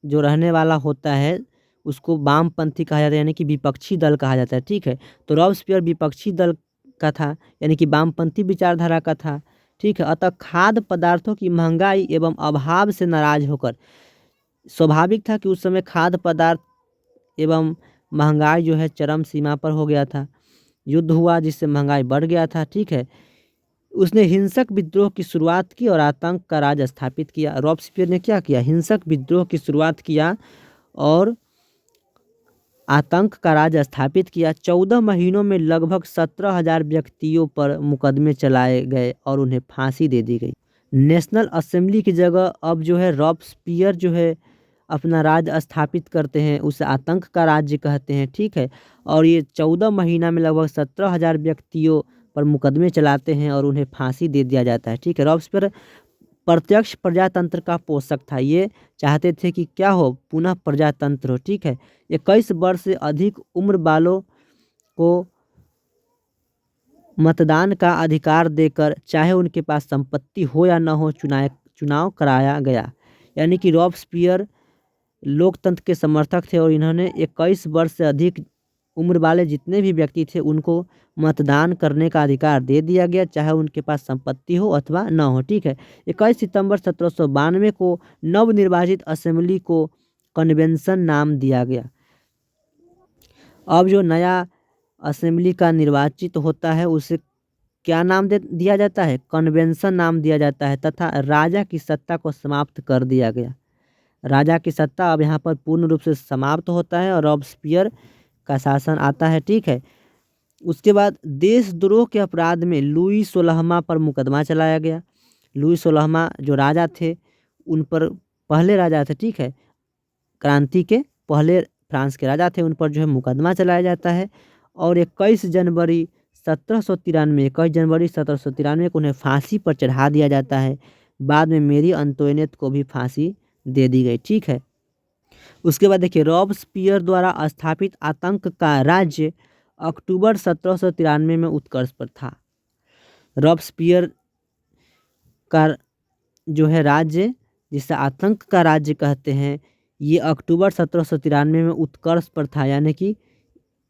जो रहने वाला होता है उसको वामपंथी कहा जाता है, यानी कि विपक्षी दल कहा जाता है, ठीक है। तो रॉबस्पियर विपक्षी दल का था, यानी कि वामपंथी विचारधारा का था, ठीक है। अतः खाद्य पदार्थों की महंगाई एवं अभाव से नाराज होकर, स्वाभाविक था कि उस समय खाद्य पदार्थ एवं महंगाई जो है चरम सीमा पर हो गया था। युद्ध हुआ जिससे महंगाई बढ़ गया था, ठीक है। उसने हिंसक विद्रोह की शुरुआत की और आतंक का राज स्थापित किया। रॉबस्पियर ने क्या किया, हिंसक विद्रोह की शुरुआत किया और आतंक का राज स्थापित किया। 14 महीनों में लगभग 17,000 व्यक्तियों पर मुकदमे चलाए गए और उन्हें फांसी दे दी गई। नेशनल असेंबली की जगह अब जो है रॉबस्पियर जो है अपना राज स्थापित करते हैं, उसे आतंक का राज्य कहते हैं, ठीक है। और ये 14 महीना में लगभग 17,000 व्यक्तियों पर मुकदमे चलाते हैं और उन्हें फांसी दे दिया जाता है, ठीक है। रॉबस्पियर प्रत्यक्ष प्रजातंत्र का पोषक था। ये चाहते थे कि क्या हो, पुनः प्रजातंत्र हो, ठीक है। 21 वर्ष से अधिक उम्र वालों को मतदान का अधिकार देकर, चाहे उनके पास संपत्ति हो या न हो, चुनाव कराया गया। यानी कि रॉबस्पियर लोकतंत्र के समर्थक थे और इन्होंने 21 वर्ष से अधिक उम्र वाले जितने भी व्यक्ति थे उनको मतदान करने का अधिकार दे दिया गया, चाहे उनके पास संपत्ति हो अथवा न हो, ठीक है। 21 सितंबर 1792 को नवनिर्वाचित असेंबली को कन्वेंशन नाम दिया गया। अब जो नया असेंबली का निर्वाचित होता है उसे क्या नाम दिया जाता है, कन्वेंशन नाम दिया जाता है, तथा राजा की सत्ता को समाप्त कर दिया गया। राजा की सत्ता अब यहाँ पर पूर्ण रूप से समाप्त होता है और रॉबस्पियर का शासन आता है, ठीक है। उसके बाद देशद्रोह के अपराध में लुई 16वां पर मुकदमा चलाया गया। लुई 16वां जो राजा थे, उन पर पहले राजा थे, ठीक है, क्रांति के पहले फ्रांस के राजा थे, उन पर जो है मुकदमा चलाया जाता है। और 21 जनवरी 1793 को उन्हें फांसी पर चढ़ा दिया जाता है। बाद में मेरी अंतोइनेट को भी फांसी दे दी गई, ठीक है। उसके बाद देखिए रॉबस्पियर द्वारा स्थापित आतंक का राज्य अक्टूबर 1793 में उत्कर्ष पर था। रॉबस्पियर का जो है राज्य, जिसे आतंक का राज्य कहते हैं, ये अक्टूबर 1793 में उत्कर्ष पर था, यानी कि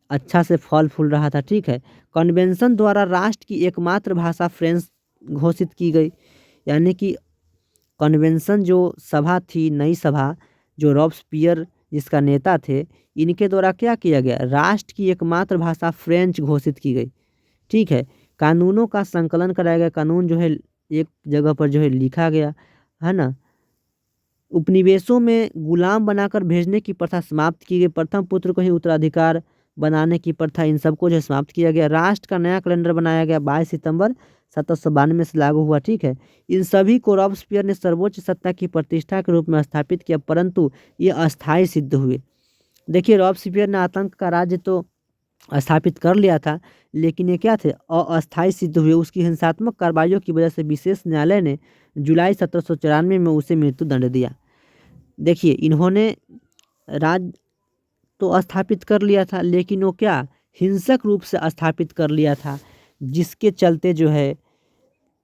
अच्छा से फल फूल रहा था। ठीक है। कन्वेंशन द्वारा राष्ट्र की एकमात्र भाषा फ्रेंच घोषित की गई, यानी कि कन्वेंशन जो सभा थी, नई सभा, जो रॉब्सपियर जिसका नेता थे, इनके द्वारा क्या किया गया, राष्ट्र की एकमात्र भाषा फ्रेंच घोषित की गई। ठीक है। कानूनों का संकलन कराया गया, कानून जो है एक जगह पर जो है लिखा गया, है ना। उपनिवेशों में गुलाम बनाकर भेजने की प्रथा समाप्त की गई, प्रथम पुत्र को ही उत्तराधिकार बनाने की प्रथा, इन सबको जो है समाप्त किया गया। राष्ट्र का नया कैलेंडर बनाया गया, 22 सितंबर 1792 से लागू हुआ। ठीक है। इन सभी को रॉब्सपियर ने सर्वोच्च सत्ता की प्रतिष्ठा के रूप में स्थापित किया, परंतु ये अस्थायी सिद्ध हुए। देखिए, रॉब्सपियर ने आतंक का राज्य तो स्थापित कर लिया था, लेकिन ये क्या थे, अस्थायी सिद्ध हुए। उसकी हिंसात्मक कार्रवाइयों की वजह से विशेष न्यायालय ने जुलाई 1794 में उसे मृत्यु दंड दिया। देखिए, इन्होंने राज तो स्थापित कर लिया था, लेकिन वो क्या, हिंसक रूप से स्थापित कर लिया था, जिसके चलते जो है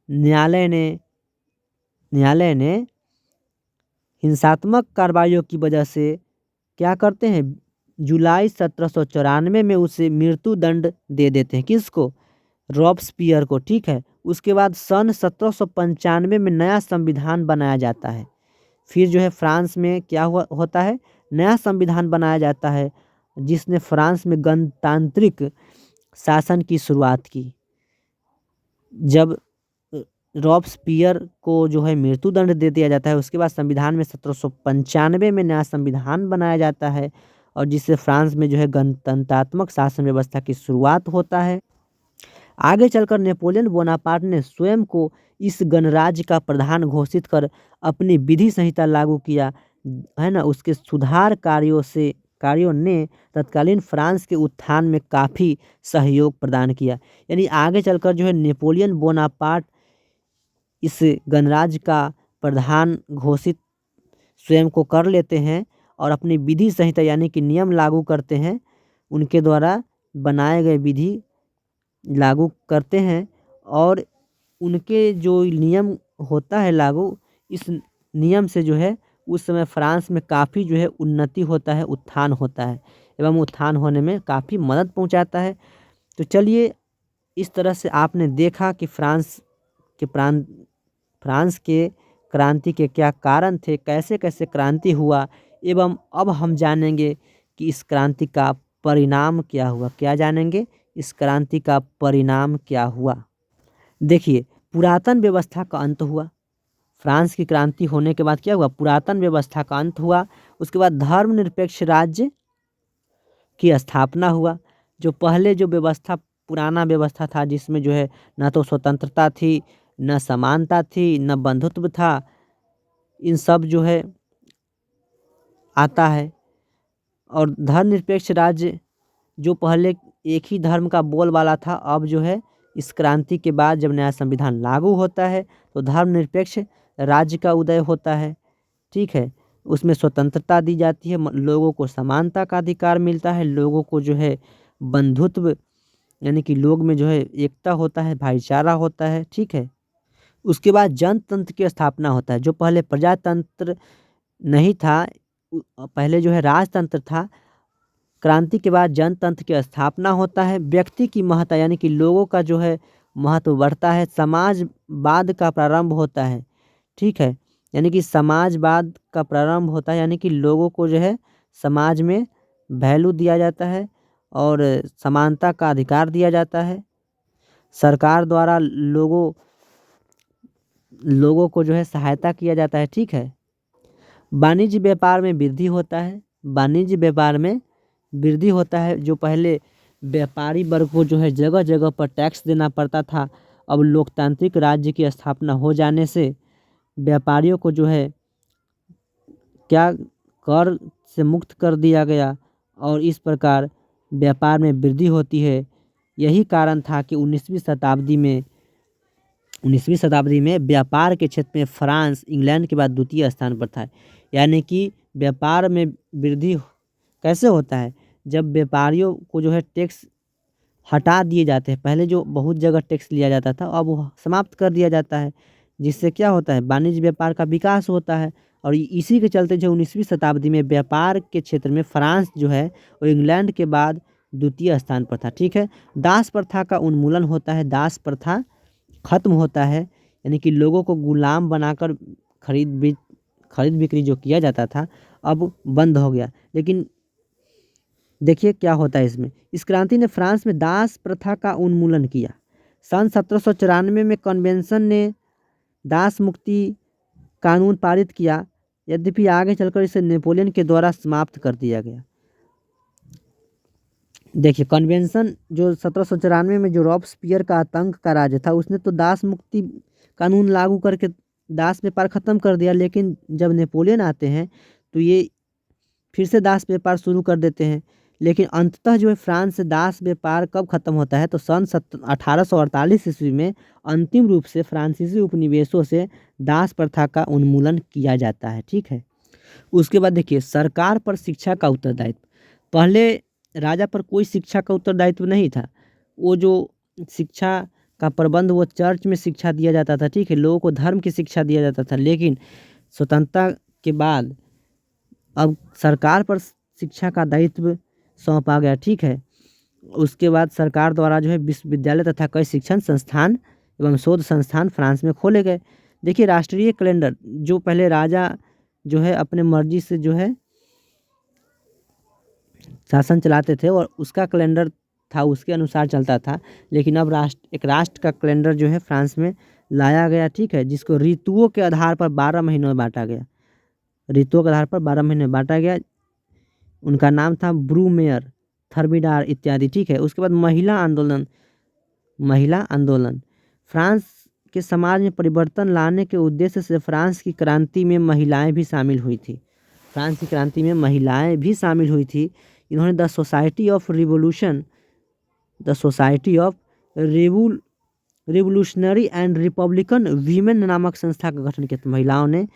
न्यायालय ने हिंसात्मक कार्रवाइयों की वजह से क्या करते हैं, जुलाई 1794 में उसे मृत्यु दंड दे देते हैं। किसको, रॉब्सपियर को। ठीक है। उसके बाद सन 1795 में नया संविधान बनाया जाता है। फिर जो है फ्रांस में क्या होता है, नया संविधान बनाया जाता है, जिसने फ्रांस में गणतांत्रिक शासन की शुरुआत की। जब रॉब्सपियर को जो है मृत्यु दंड दे दिया जाता है, उसके बाद संविधान में 1795 में नया संविधान बनाया जाता है, और जिससे फ्रांस में जो है गणतंत्रात्मक शासन व्यवस्था की शुरुआत होता है। आगे चलकर नेपोलियन बोनापार्ट ने स्वयं को इस गणराज्य का प्रधान घोषित कर अपनी विधि संहिता लागू किया, है ना। उसके सुधार कार्यों ने तत्कालीन फ्रांस के उत्थान में काफ़ी सहयोग प्रदान किया। यानी आगे चलकर जो है नेपोलियन बोनापार्ट इस गणराज्य का प्रधान घोषित स्वयं को कर लेते हैं, और अपनी विधि संहिता यानी कि नियम लागू करते हैं, उनके द्वारा बनाए गए विधि लागू करते हैं, और उनके जो नियम होता है लागू, इस नियम से जो है उस समय फ्रांस में काफ़ी जो है उन्नति होता है, उत्थान होता है, एवं उत्थान होने में काफ़ी मदद पहुंचाता है। तो चलिए, इस तरह से आपने देखा कि फ्रांस के क्रांति के क्या कारण थे, कैसे कैसे क्रांति हुआ, एवं अब हम जानेंगे कि इस क्रांति का परिणाम क्या हुआ। क्या जानेंगे, इस क्रांति का परिणाम क्या हुआ। देखिए, पुरातन व्यवस्था का अंत हुआ। फ्रांस की क्रांति होने के बाद क्या हुआ, पुरातन व्यवस्था का अंत हुआ। उसके बाद धर्मनिरपेक्ष राज्य की स्थापना हुआ। जो पहले जो व्यवस्था, पुराना व्यवस्था था, जिसमें जो है न तो स्वतंत्रता थी, न समानता थी, न बंधुत्व था, इन सब जो है आता है। और धर्मनिरपेक्ष राज्य जो पहले एक ही धर्म का बोलबाला था, अब जो है इस क्रांति के बाद जब नया संविधान लागू होता है, तो धर्मनिरपेक्ष राज्य का उदय होता है। ठीक है। उसमें स्वतंत्रता दी जाती है, लोगों को समानता का अधिकार मिलता है, लोगों को जो है बंधुत्व, यानी कि लोग में जो है एकता होता है, भाईचारा होता है। ठीक है। उसके बाद जनतंत्र की स्थापना होता है। जो पहले प्रजातंत्र नहीं था, पहले जो है राजतंत्र था, क्रांति के बाद जनतंत्र की स्थापना होता है। व्यक्ति की महत्ता, यानी कि लोगों का जो है महत्व बढ़ता है। समाजवाद का प्रारंभ होता है। ठीक है। यानी कि समाजवाद का प्रारंभ होता है, यानी कि लोगों को जो है समाज में वैल्यू दिया जाता है, और समानता का अधिकार दिया जाता है। सरकार द्वारा लोगों को जो है सहायता किया जाता है। ठीक है। वाणिज्य व्यापार में वृद्धि होता है। वाणिज्य व्यापार में वृद्धि होता है। जो पहले व्यापारी वर्ग को जो है जगह जगह पर टैक्स देना पड़ता था, अब लोकतांत्रिक राज्य की स्थापना हो जाने से व्यापारियों को जो है क्या, कर से मुक्त कर दिया गया, और इस प्रकार व्यापार में वृद्धि होती है। यही कारण था कि 19वीं शताब्दी में व्यापार के क्षेत्र में फ्रांस इंग्लैंड के बाद द्वितीय स्थान पर था। यानी कि व्यापार में वृद्धि कैसे होता है, जब व्यापारियों को जो है टैक्स हटा दिए जाते हैं। पहले जो बहुत जगह टैक्स लिया जाता था, अब वो समाप्त कर दिया जाता है, जिससे क्या होता है, वाणिज्य व्यापार का विकास होता है, और इसी के चलते जो 19वीं शताब्दी में व्यापार के क्षेत्र में फ्रांस जो है वो इंग्लैंड के बाद द्वितीय स्थान पर था। ठीक है, दास प्रथा का उन्मूलन होता है, दास प्रथा खत्म होता है, यानी कि लोगों को गुलाम बनाकर खरीद बिक्री जो किया जाता था अब बंद हो गया। लेकिन देखिए क्या होता है इसमें, इस क्रांति ने फ्रांस में दास प्रथा का उन्मूलन किया। सन 1794 में कन्वेंशन ने दास मुक्ति कानून पारित किया, यद्यपि आगे चलकर इसे नेपोलियन के द्वारा समाप्त कर दिया गया। देखिए कन्वेंशन जो 1794 में जो रॉबस्पियर का आतंक का राज था, उसने तो दास मुक्ति कानून लागू करके दास व्यापार खत्म कर दिया, लेकिन जब नेपोलियन आते हैं तो ये फिर से दास व्यापार शुरू कर देते हैं। लेकिन अंततः जो है फ्रांस से दास व्यापार कब खत्म होता है, तो सन 1848 ईस्वी में अंतिम रूप से फ्रांसीसी उपनिवेशों से दास प्रथा का उन्मूलन किया जाता है। ठीक है, उसके बाद देखिए सरकार पर शिक्षा का उत्तरदायित्व। पहले राजा पर कोई शिक्षा का उत्तरदायित्व नहीं था, वो जो शिक्षा का प्रबंध वो चर्च में शिक्षा दिया जाता था। ठीक है, लोगों को धर्म की शिक्षा दिया जाता था, लेकिन स्वतंत्रता के बाद अब सरकार पर शिक्षा का दायित्व सौंपा गया। ठीक है, उसके बाद सरकार द्वारा जो है विश्वविद्यालय तथा कई शिक्षण संस्थान एवं शोध संस्थान फ्रांस में खोले गए। देखिए राष्ट्रीय कैलेंडर, जो पहले राजा जो है अपने मर्जी से जो है शासन चलाते थे और उसका कैलेंडर था, उसके अनुसार चलता था, लेकिन अब एक राष्ट्र का कैलेंडर जो है फ्रांस में लाया गया। ठीक है, जिसको ऋतुओं के आधार पर 12 महीनों में बांटा गया, ऋतुओं के आधार पर 12 महीने में बांटा गया। उनका नाम था ब्रूमेयर, थर्मिडार इत्यादि। ठीक है, उसके बाद महिला आंदोलन फ्रांस के समाज में परिवर्तन लाने के उद्देश्य से फ्रांस की क्रांति में महिलाएं भी शामिल हुई थी। फ्रांस की क्रांति में महिलाएं भी शामिल हुई थी। इन्होंने the society of revolutionary and Republican women नामक संस्था का गठन किया। महिलाओं ने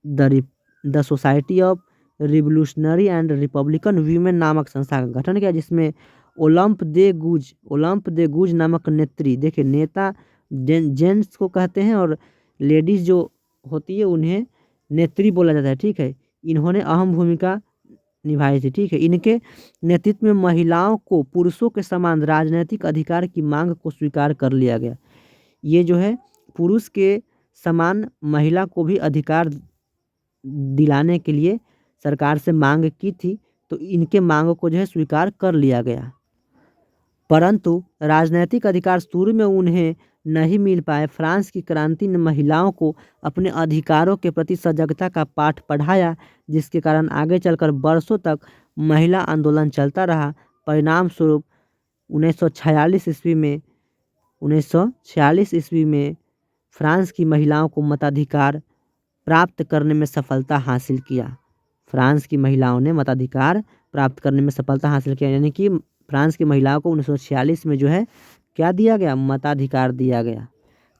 the society of revolutionary and Republican women नामक संस्था का गठन किया, जिसमें ओलंप दे गूज नामक नेत्री, देखिए नेता जेंट्स को कहते हैं और लेडीज जो होती है उन्हें नेत्री बोला जाता है। ठीक है, इन्होंने अहम भूमिका निभाई थी। ठीक है, इनके नेतृत्व में महिलाओं को पुरुषों के समान राजनीतिक अधिकार की मांग को स्वीकार कर लिया गया। ये जो है पुरुष के समान महिला को भी अधिकार दिलाने के लिए सरकार से मांग की थी, तो इनके मांगों को जो है स्वीकार कर लिया गया। परंतु राजनीतिक अधिकार शुरू में उन्हें नहीं मिल पाए। फ्रांस की क्रांति ने महिलाओं को अपने अधिकारों के प्रति सजगता का पाठ पढ़ाया, जिसके कारण आगे चलकर वर्षों तक महिला आंदोलन चलता रहा। परिणाम स्वरूप 1946 ईस्वी में फ्रांस की महिलाओं को मताधिकार प्राप्त करने में सफलता हासिल किया। फ्रांस की महिलाओं ने मताधिकार प्राप्त करने में सफलता हासिल किया, यानी कि फ्रांस की महिलाओं को 1946 में जो है क्या दिया गया, मताधिकार दिया गया।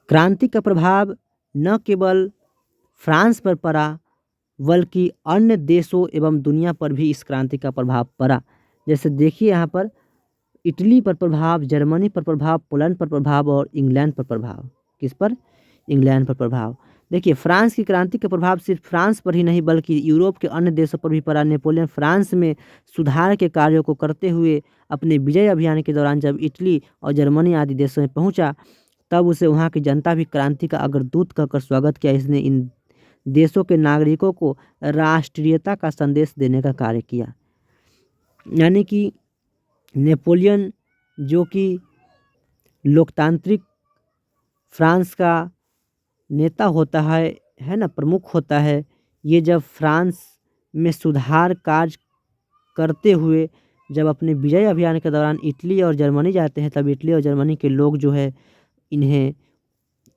क्रांति का प्रभाव न केवल फ्रांस पर पड़ा बल्कि अन्य देशों एवं दुनिया पर भी इस क्रांति का प्रभाव पड़ा। जैसे देखिए यहाँ पर इटली पर प्रभाव, जर्मनी पर प्रभाव, पोलैंड पर प्रभाव और इंग्लैंड पर प्रभाव। किस पर? इंग्लैंड पर प्रभाव। देखिए फ्रांस की क्रांति का प्रभाव सिर्फ फ्रांस पर ही नहीं बल्कि यूरोप के अन्य देशों पर भी पड़ा। नेपोलियन फ्रांस में सुधार के कार्यों को करते हुए अपने विजय अभियान के दौरान जब इटली और जर्मनी आदि देशों में पहुंचा, तब उसे वहां की जनता भी क्रांति का अग्रदूत कहकर स्वागत किया। इसने इन देशों के नागरिकों को राष्ट्रीयता का संदेश देने का कार्य किया। यानी कि नेपोलियन जो कि लोकतांत्रिक फ्रांस का नेता होता है ना, प्रमुख होता है, ये जब फ्रांस में सुधार कार्य करते हुए जब अपने विजय अभियान के दौरान इटली और जर्मनी जाते हैं, तब इटली और जर्मनी के लोग जो है इन्हें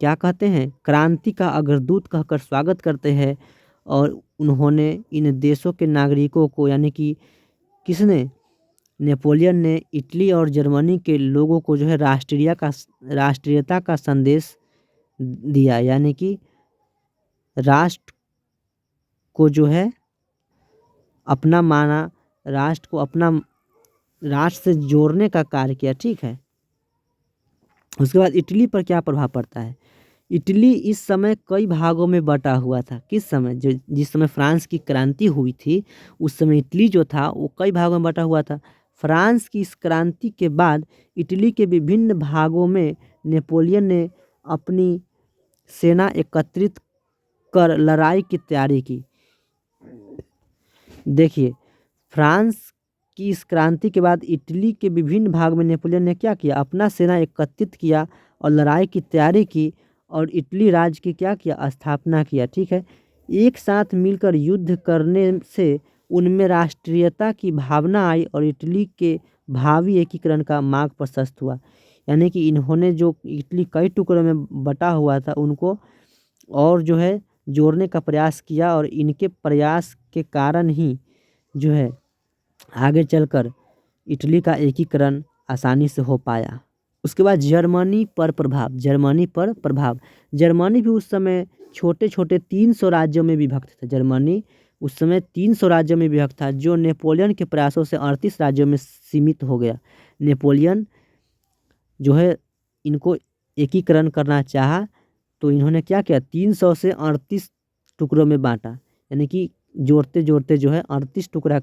क्या कहते हैं, क्रांति का अग्रदूत कहकर स्वागत करते हैं। और उन्होंने इन देशों के नागरिकों को, यानी कि किसने, नेपोलियन ने इटली और जर्मनी के लोगों को जो है राष्ट्रीयता का संदेश दिया। यानी कि राष्ट्र को जो है अपना माना, राष्ट्र को अपना राष्ट्र से जोड़ने का कार्य किया। ठीक है, उसके बाद इटली पर क्या प्रभाव पड़ता है? इटली इस समय कई भागों में बटा हुआ था। किस समय? जो जिस समय फ्रांस की क्रांति हुई थी उस समय इटली जो था वो कई भागों में बटा हुआ था। फ्रांस की इस क्रांति के बाद इटली के विभिन्न भागों में नेपोलियन ने अपनी सेना एकत्रित कर लड़ाई की तैयारी की। देखिए, फ्रांस की इस क्रांति के बाद इटली के विभिन्न भाग में नेपोलियन ने क्या किया? अपना सेना एकत्रित किया और लड़ाई की तैयारी की और इटली राज्य की क्या किया? स्थापना किया। ठीक है, एक साथ मिलकर युद्ध करने से उनमें राष्ट्रीयता की भावना आई और इटली के भावी एकीकरण का मार्ग प्रशस्त हुआ। यानी कि इन्होंने जो इटली कई टुकड़ों में बटा हुआ था उनको और जो है जोड़ने का प्रयास किया और इनके प्रयास के कारण ही जो है आगे चलकर इटली का एकीकरण आसानी से हो पाया। उसके बाद जर्मनी पर प्रभाव। जर्मनी भी उस समय छोटे छोटे 300 राज्यों में विभक्त था। जर्मनी उस समय 300 राज्यों में विभक्त था, जो नेपोलियन के प्रयासों से 38 राज्यों में सीमित हो गया। नेपोलियन जो है इनको एकीकरण करना चाहा तो इन्होंने क्या किया? 300 से 38 टुकड़ों में बांटा, यानी कि जोड़ते जोड़ते जो है 38 टुकड़ा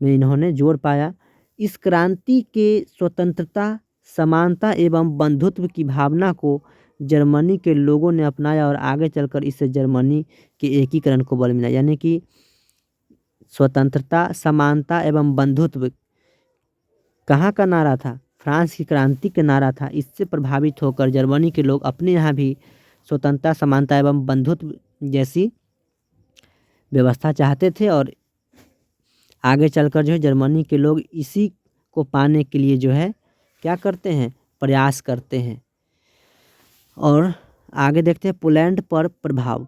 में इन्होंने जोड़ पाया। इस क्रांति के स्वतंत्रता, समानता एवं बंधुत्व की भावना को जर्मनी के लोगों ने अपनाया और आगे चलकर इससे जर्मनी के एकीकरण को बल मिला। यानी कि स्वतंत्रता, समानता एवं बंधुत्व कहाँ का नारा था? फ्रांस की क्रांति का नारा था। इससे प्रभावित होकर जर्मनी के लोग अपने यहाँ भी स्वतंत्रता, समानता एवं बंधुत्व जैसी व्यवस्था चाहते थे और आगे चलकर जो है जर्मनी के लोग इसी को पाने के लिए जो है क्या करते हैं? प्रयास करते हैं। और आगे देखते हैं पोलैंड पर प्रभाव।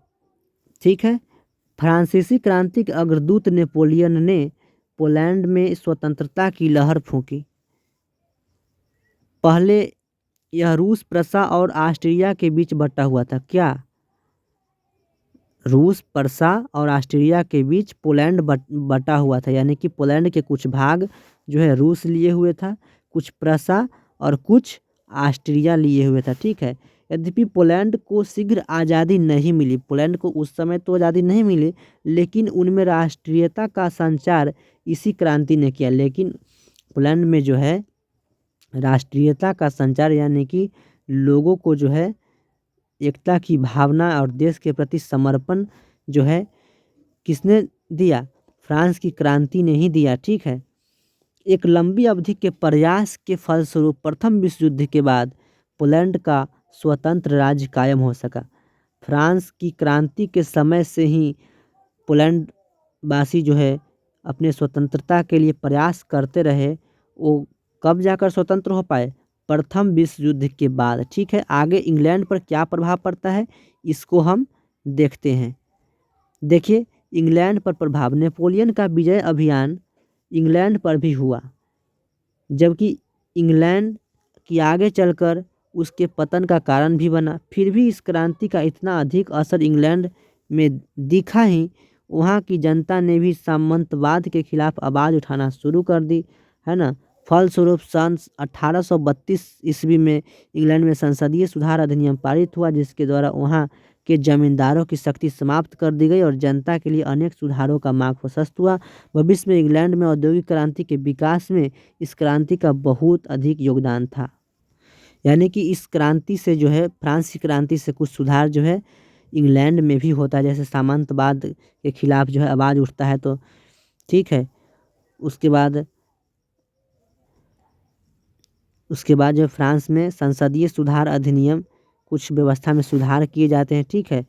ठीक है, फ्रांसीसी क्रांति के अग्रदूत नेपोलियन ने पोलैंड में स्वतंत्रता की लहर फूंकी। पहले यह रूस, प्रसा और ऑस्ट्रिया के बीच बटा हुआ था। क्या? रूस, प्रसा और ऑस्ट्रिया के बीच पोलैंड बटा हुआ था। यानी कि पोलैंड के कुछ भाग जो है रूस लिए हुए था, कुछ प्रसा और कुछ ऑस्ट्रिया लिए हुए था। ठीक है, यद्यपि पोलैंड को शीघ्र आज़ादी नहीं मिली। पोलैंड को उस समय तो आज़ादी नहीं मिली, लेकिन उनमें राष्ट्रीयता का संचार इसी क्रांति ने किया। लेकिन पोलैंड में जो है राष्ट्रीयता का संचार, यानी कि लोगों को जो है एकता की भावना और देश के प्रति समर्पण जो है किसने दिया? फ्रांस की क्रांति ने ही दिया। ठीक है, एक लंबी अवधि के प्रयास के फलस्वरूप प्रथम विश्व युद्ध के बाद पोलैंड का स्वतंत्र राज्य कायम हो सका। फ्रांस की क्रांति के समय से ही पोलैंड वासी जो है अपने स्वतंत्रता के लिए प्रयास करते रहे। वो कब जाकर स्वतंत्र हो पाए? प्रथम विश्व युद्ध के बाद। ठीक है, आगे इंग्लैंड पर क्या प्रभाव पड़ता है इसको हम देखते हैं। देखिए, इंग्लैंड पर प्रभाव। नेपोलियन का विजय अभियान इंग्लैंड पर भी हुआ, जबकि इंग्लैंड की आगे चलकर उसके पतन का कारण भी बना। फिर भी इस क्रांति का इतना अधिक असर इंग्लैंड में दिखा ही वहाँ की जनता ने भी सामंतवाद के खिलाफ आवाज़ उठाना शुरू कर दी, है ना। फलस्वरूप सन 1832 ईस्वी में इंग्लैंड में संसदीय सुधार अधिनियम पारित हुआ, जिसके द्वारा वहाँ के जमींदारों की शक्ति समाप्त कर दी गई और जनता के लिए अनेक सुधारों का मार्ग प्रशस्त हुआ। भविष्य में इंग्लैंड में औद्योगिक क्रांति के विकास में इस क्रांति का बहुत अधिक योगदान था। यानी कि इस क्रांति से जो है, फ्रांस की क्रांति से कुछ सुधार जो है इंग्लैंड में भी होता है, जैसे सामंतवाद के खिलाफ जो है आवाज़ उठता है तो ठीक है। उसके बाद जो फ्रांस में संसदीय सुधार अधिनियम, कुछ व्यवस्था में सुधार किए जाते हैं। ठीक है,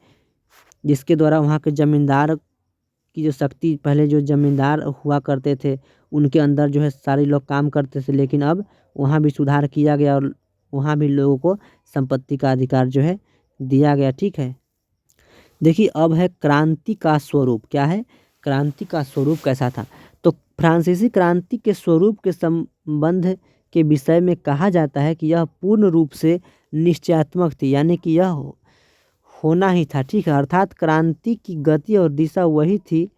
जिसके द्वारा वहाँ के जमींदार की जो शक्ति, पहले जो जमींदार हुआ करते थे उनके अंदर जो है सारे लोग काम करते थे, लेकिन अब वहाँ भी सुधार किया गया और वहाँ भी लोगों को संपत्ति का अधिकार जो है दिया गया। ठीक है, देखिए अब है क्रांति का स्वरूप। क्या है? क्रांति का स्वरूप कैसा था? तो फ्रांसीसी क्रांति के स्वरूप के संबंध के विषय में कहा जाता है कि यह पूर्ण रूप से निश्चयात्मक थी, यानी कि यह होना ही था। ठीक है, अर्थात क्रांति की गति और दिशा वही थी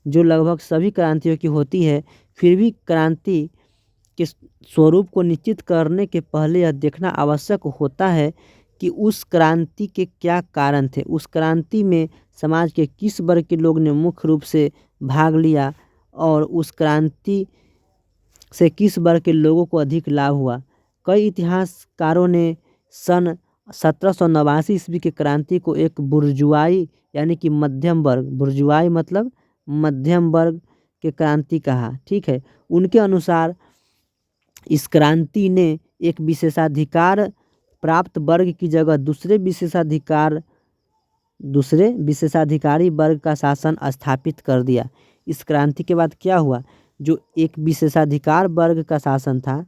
जो लगभग सभी क्रांतियों की होती है। फिर भी क्रांति के स्वरूप को निश्चित करने के पहले यह देखना आवश्यक होता है कि उस क्रांति के क्या कारण थे, उस क्रांति में समाज के किस वर्ग के लोग ने मुख्य रूप से भाग लिया और उस क्रांति से किस वर्ग के लोगों को अधिक लाभ हुआ। कई इतिहासकारों ने सन 1789 ईस्वी के क्रांति को एक बुर्जुआई यानी कि मध्यम वर्ग, बुर्जुआई मतलब मध्यम वर्ग के क्रांति कहा। ठीक है, उनके अनुसार इस क्रांति ने एक विशेषाधिकार प्राप्त वर्ग की जगह दूसरे विशेषाधिकारी वर्ग का शासन स्थापित कर दिया। इस क्रांति के बाद क्या हुआ, जो एक विशेषाधिकार वर्ग का शासन था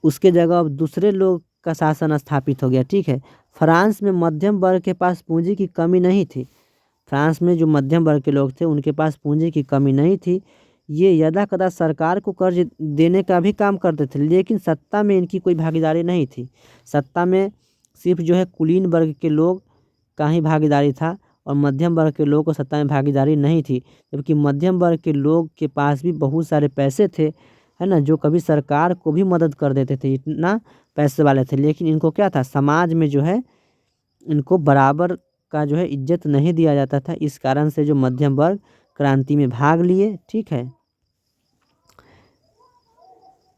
उसके जगह अब दूसरे लोग का शासन स्थापित हो गया। ठीक है, फ्रांस में मध्यम वर्ग के पास पूंजी की कमी नहीं थी। फ्रांस में जो मध्यम वर्ग के लोग थे उनके पास पूंजी की कमी नहीं थी। ये यदा कदा सरकार को कर्ज देने का भी काम करते थे, लेकिन सत्ता में इनकी कोई भागीदारी नहीं थी। सत्ता में सिर्फ जो है कुलीन वर्ग के लोग का ही भागीदारी था और मध्यम वर्ग के लोगों को सत्ता में भागीदारी नहीं थी। जबकि मध्यम वर्ग के लोग के पास भी बहुत सारे पैसे थे, है ना, जो कभी सरकार को भी मदद कर देते थे, इतना पैसे वाले थे। लेकिन इनको क्या था, समाज में जो है इनको बराबर का जो है इज्जत नहीं दिया जाता था। इस कारण से जो मध्यम वर्ग क्रांति में भाग लिए। ठीक है,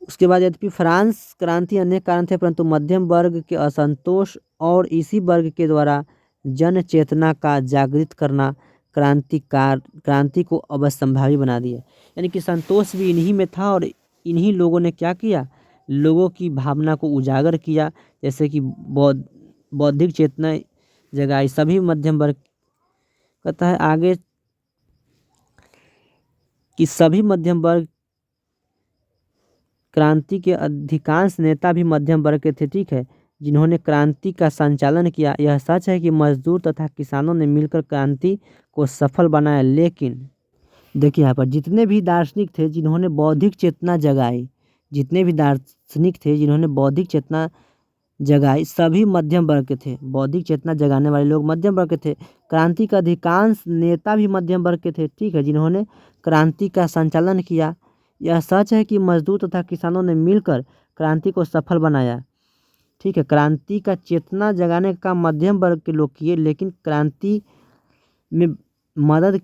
उसके बाद यद्यपि फ्रांस क्रांति अनेक कारण थे, परंतु मध्यम वर्ग के असंतोष और इसी वर्ग के द्वारा जन चेतना का जागृत करना क्रांति को अवश्यंभावी बना दिया। यानी कि संतोष भी इन्हीं में था और इन्हीं लोगों ने क्या किया, लोगों की भावना को उजागर किया। जैसे कि बौद्धिक चेतना जगाई सभी मध्यम वर्ग। कहता है आगे कि सभी मध्यम वर्ग क्रांति के अधिकांश नेता भी मध्यम वर्ग के थे। ठीक है, जिन्होंने क्रांति का संचालन किया। यह सच है कि मजदूर तथा किसानों ने मिलकर क्रांति को सफल बनाया। लेकिन देखिए यहाँ पर जितने भी दार्शनिक थे जिन्होंने बौद्धिक चेतना जगाई, सभी मध्यम वर्ग के थे। बौद्धिक चेतना जगाने वाले लोग मध्यम वर्ग के थे। क्रांति का अधिकांश नेता भी मध्यम वर्ग के थे। ठीक है, जिन्होंने क्रांति का संचालन किया। यह सच है कि मजदूर तथा किसानों ने मिलकर क्रांति को सफल बनाया। ठीक है, क्रांति का चेतना जगाने का काम मध्यम वर्ग के लोग किए, लेकिन क्रांति में मदद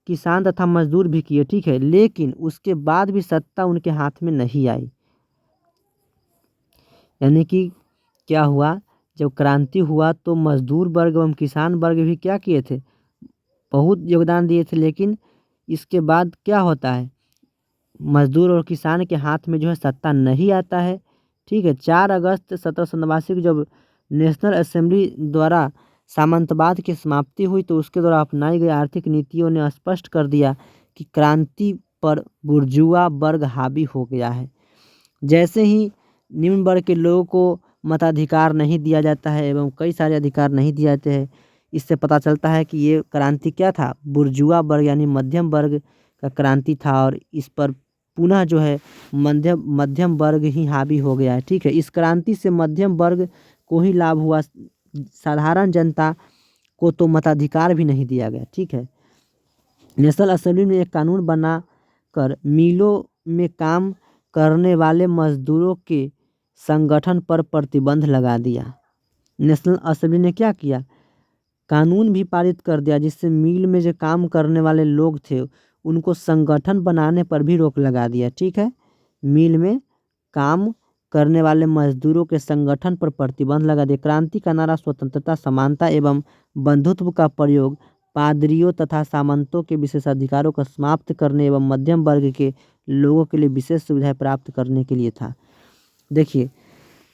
किसान तथा मजदूर भी किए। ठीक है, लेकिन उसके बाद भी सत्ता उनके हाथ में नहीं आई। यानी कि क्या हुआ, जब क्रांति हुआ तो मजदूर वर्ग एवं किसान वर्ग भी क्या किए थे, बहुत योगदान दिए थे। लेकिन इसके बाद क्या होता है, मजदूर और किसान के हाथ में जो है सत्ता नहीं आता है। ठीक है, 4 अगस्त 1789 को जब नेशनल असेंबली द्वारा सामंतवाद की समाप्ति हुई तो उसके द्वारा अपनाई गई आर्थिक नीतियों ने स्पष्ट कर दिया कि क्रांति पर बुर्जुआ वर्ग हावी हो गया है। जैसे ही निम्न वर्ग के लोगों को मताधिकार नहीं दिया जाता है एवं कई सारे अधिकार नहीं दिए जाते हैं, इससे पता चलता है कि ये क्रांति क्या था, बुर्जुआ वर्ग यानी मध्यम वर्ग का क्रांति था और इस पर पुनः जो है मध्यम वर्ग ही हावी हो गया है। ठीक है, इस क्रांति से मध्यम वर्ग को ही लाभ हुआ, साधारण जनता को तो मताधिकार भी नहीं दिया गया। ठीक है, नेशनल असेंबली ने एक कानून बनाकर मिलों में काम करने वाले मजदूरों के संगठन पर प्रतिबंध लगा दिया। नेशनल असेंबली ने क्या किया, कानून भी पारित कर दिया जिससे मिल में जो काम करने वाले लोग थे उनको संगठन बनाने पर भी रोक लगा दिया। ठीक है, मिल में काम करने वाले मजदूरों के संगठन पर प्रतिबंध लगा दिया। क्रांति का नारा स्वतंत्रता, समानता एवं बंधुत्व का प्रयोग पादरियों तथा सामंतों के विशेषाधिकारों को समाप्त करने एवं मध्यम वर्ग के लोगों के लिए विशेष सुविधाएं प्राप्त करने के लिए था। देखिए,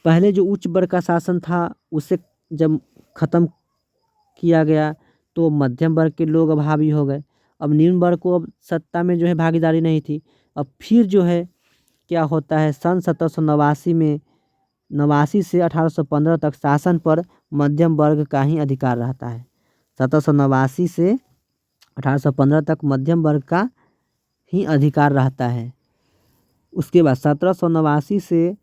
पहले जो उच्च वर्ग का शासन था उसे जब खत्म किया गया तो मध्यम वर्ग के लोग अब हावी हो गए। अब निम्न वर्ग को अब सत्ता में जो है भागीदारी नहीं थी। अब फिर जो है क्या होता है, सन 1789 में 89 से 1815 तक शासन पर मध्यम वर्ग का ही अधिकार रहता है। 1789 से 1815 तक मध्यम वर्ग का ही अधिकार रहता है। उसके बाद 1789 से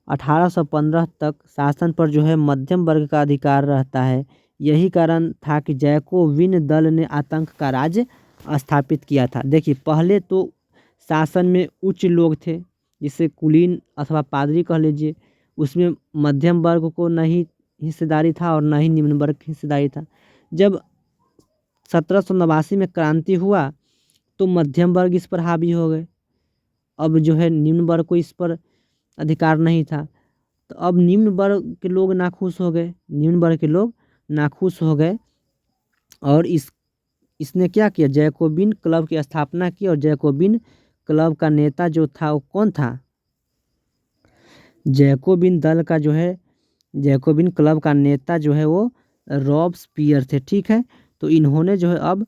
1815 तक शासन पर जो है मध्यम वर्ग का अधिकार रहता है। यही कारण था कि जैकोबिन दल ने आतंक का राज्य स्थापित किया था। देखिए, पहले तो शासन में उच्च लोग थे जिसे कुलीन अथवा पादरी कह लीजिए, उसमें मध्यम वर्ग को नहीं हिस्सेदारी था और न ही निम्न वर्ग की हिस्सेदारी था। जब 1789 में क्रांति हुआ तो मध्यम वर्ग इस पर हावी हो गए। अब जो है निम्न वर्ग को इस पर अधिकार नहीं था। तो अब निम्न वर्ग के लोग नाखुश हो गए, और इसने क्या किया, जैकोबिन क्लब की स्थापना की। और जैकोबिन क्लब का नेता जो था वो कौन था? जैकोबिन क्लब का नेता जो है वो रॉब्सपियर थे। ठीक है, तो इन्होंने जो है अब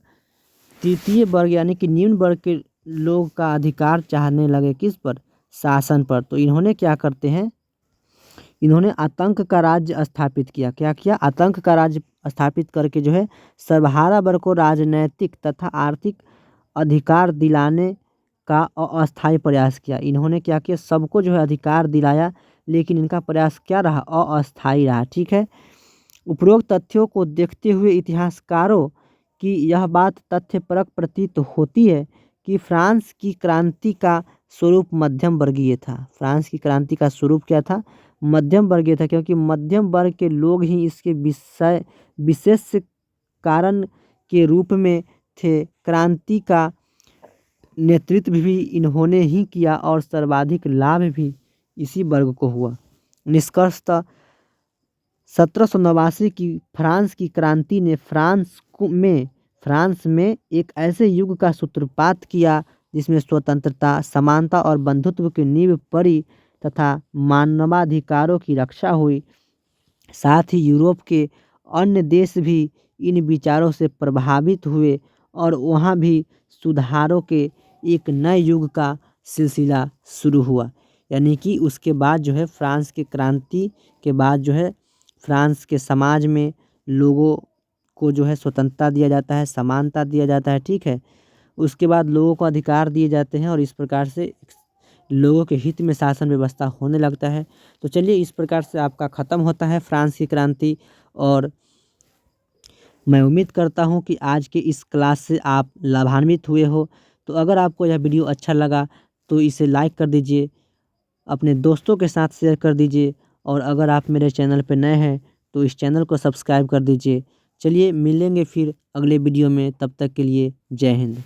तृतीय वर्ग यानी कि निम्न वर्ग के लोग का अधिकार चाहने लगे, किस पर? शासन पर। तो इन्होंने क्या करते हैं, इन्होंने आतंक का राज्य स्थापित किया। क्या किया? आतंक का राज्य स्थापित करके जो है सर्वहारा वर्ग को राजनैतिक तथा आर्थिक अधिकार दिलाने का अस्थायी प्रयास किया। इन्होंने क्या किया, सबको जो है अधिकार दिलाया, लेकिन इनका प्रयास क्या रहा? अस्थायी रहा। ठीक है, उपरोक्त तथ्यों को देखते हुए इतिहासकारों की यह बात तथ्यपरक प्रतीत होती है कि फ्रांस की क्रांति का स्वरूप मध्यम वर्गीय था। फ्रांस की क्रांति का स्वरूप क्या था? मध्यम वर्गीय था, क्योंकि मध्यम वर्ग के लोग ही इसके विशेष कारण के रूप में थे। क्रांति का नेतृत्व भी इन्होंने ही किया और सर्वाधिक लाभ भी इसी वर्ग को हुआ। निष्कर्षतः 1789 की फ्रांस की क्रांति ने फ्रांस में एक ऐसे युग का सूत्रपात किया जिसमें स्वतंत्रता, समानता और बंधुत्व की नींव पड़ी तथा मानवाधिकारों की रक्षा हुई। साथ ही यूरोप के अन्य देश भी इन विचारों से प्रभावित हुए और वहाँ भी सुधारों के एक नए युग का सिलसिला शुरू हुआ। यानी कि उसके बाद जो है फ्रांस की क्रांति के बाद जो है फ्रांस के समाज में लोगों को जो है स्वतंत्रता दिया जाता है, समानता दिया जाता है। ठीक है, उसके बाद लोगों को अधिकार दिए जाते हैं और इस प्रकार से लोगों के हित में शासन व्यवस्था होने लगता है। तो चलिए, इस प्रकार से आपका ख़त्म होता है फ्रांस की क्रांति। और मैं उम्मीद करता हूँ कि आज के इस क्लास से आप लाभान्वित हुए हो। तो अगर आपको यह वीडियो अच्छा लगा तो इसे लाइक कर दीजिए, अपने दोस्तों के साथ शेयर कर दीजिए, और अगर आप मेरे चैनल पर नए हैं तो इस चैनल को सब्सक्राइब कर दीजिए। चलिए, मिलेंगे फिर अगले वीडियो में, तब तक के लिए जय हिंद।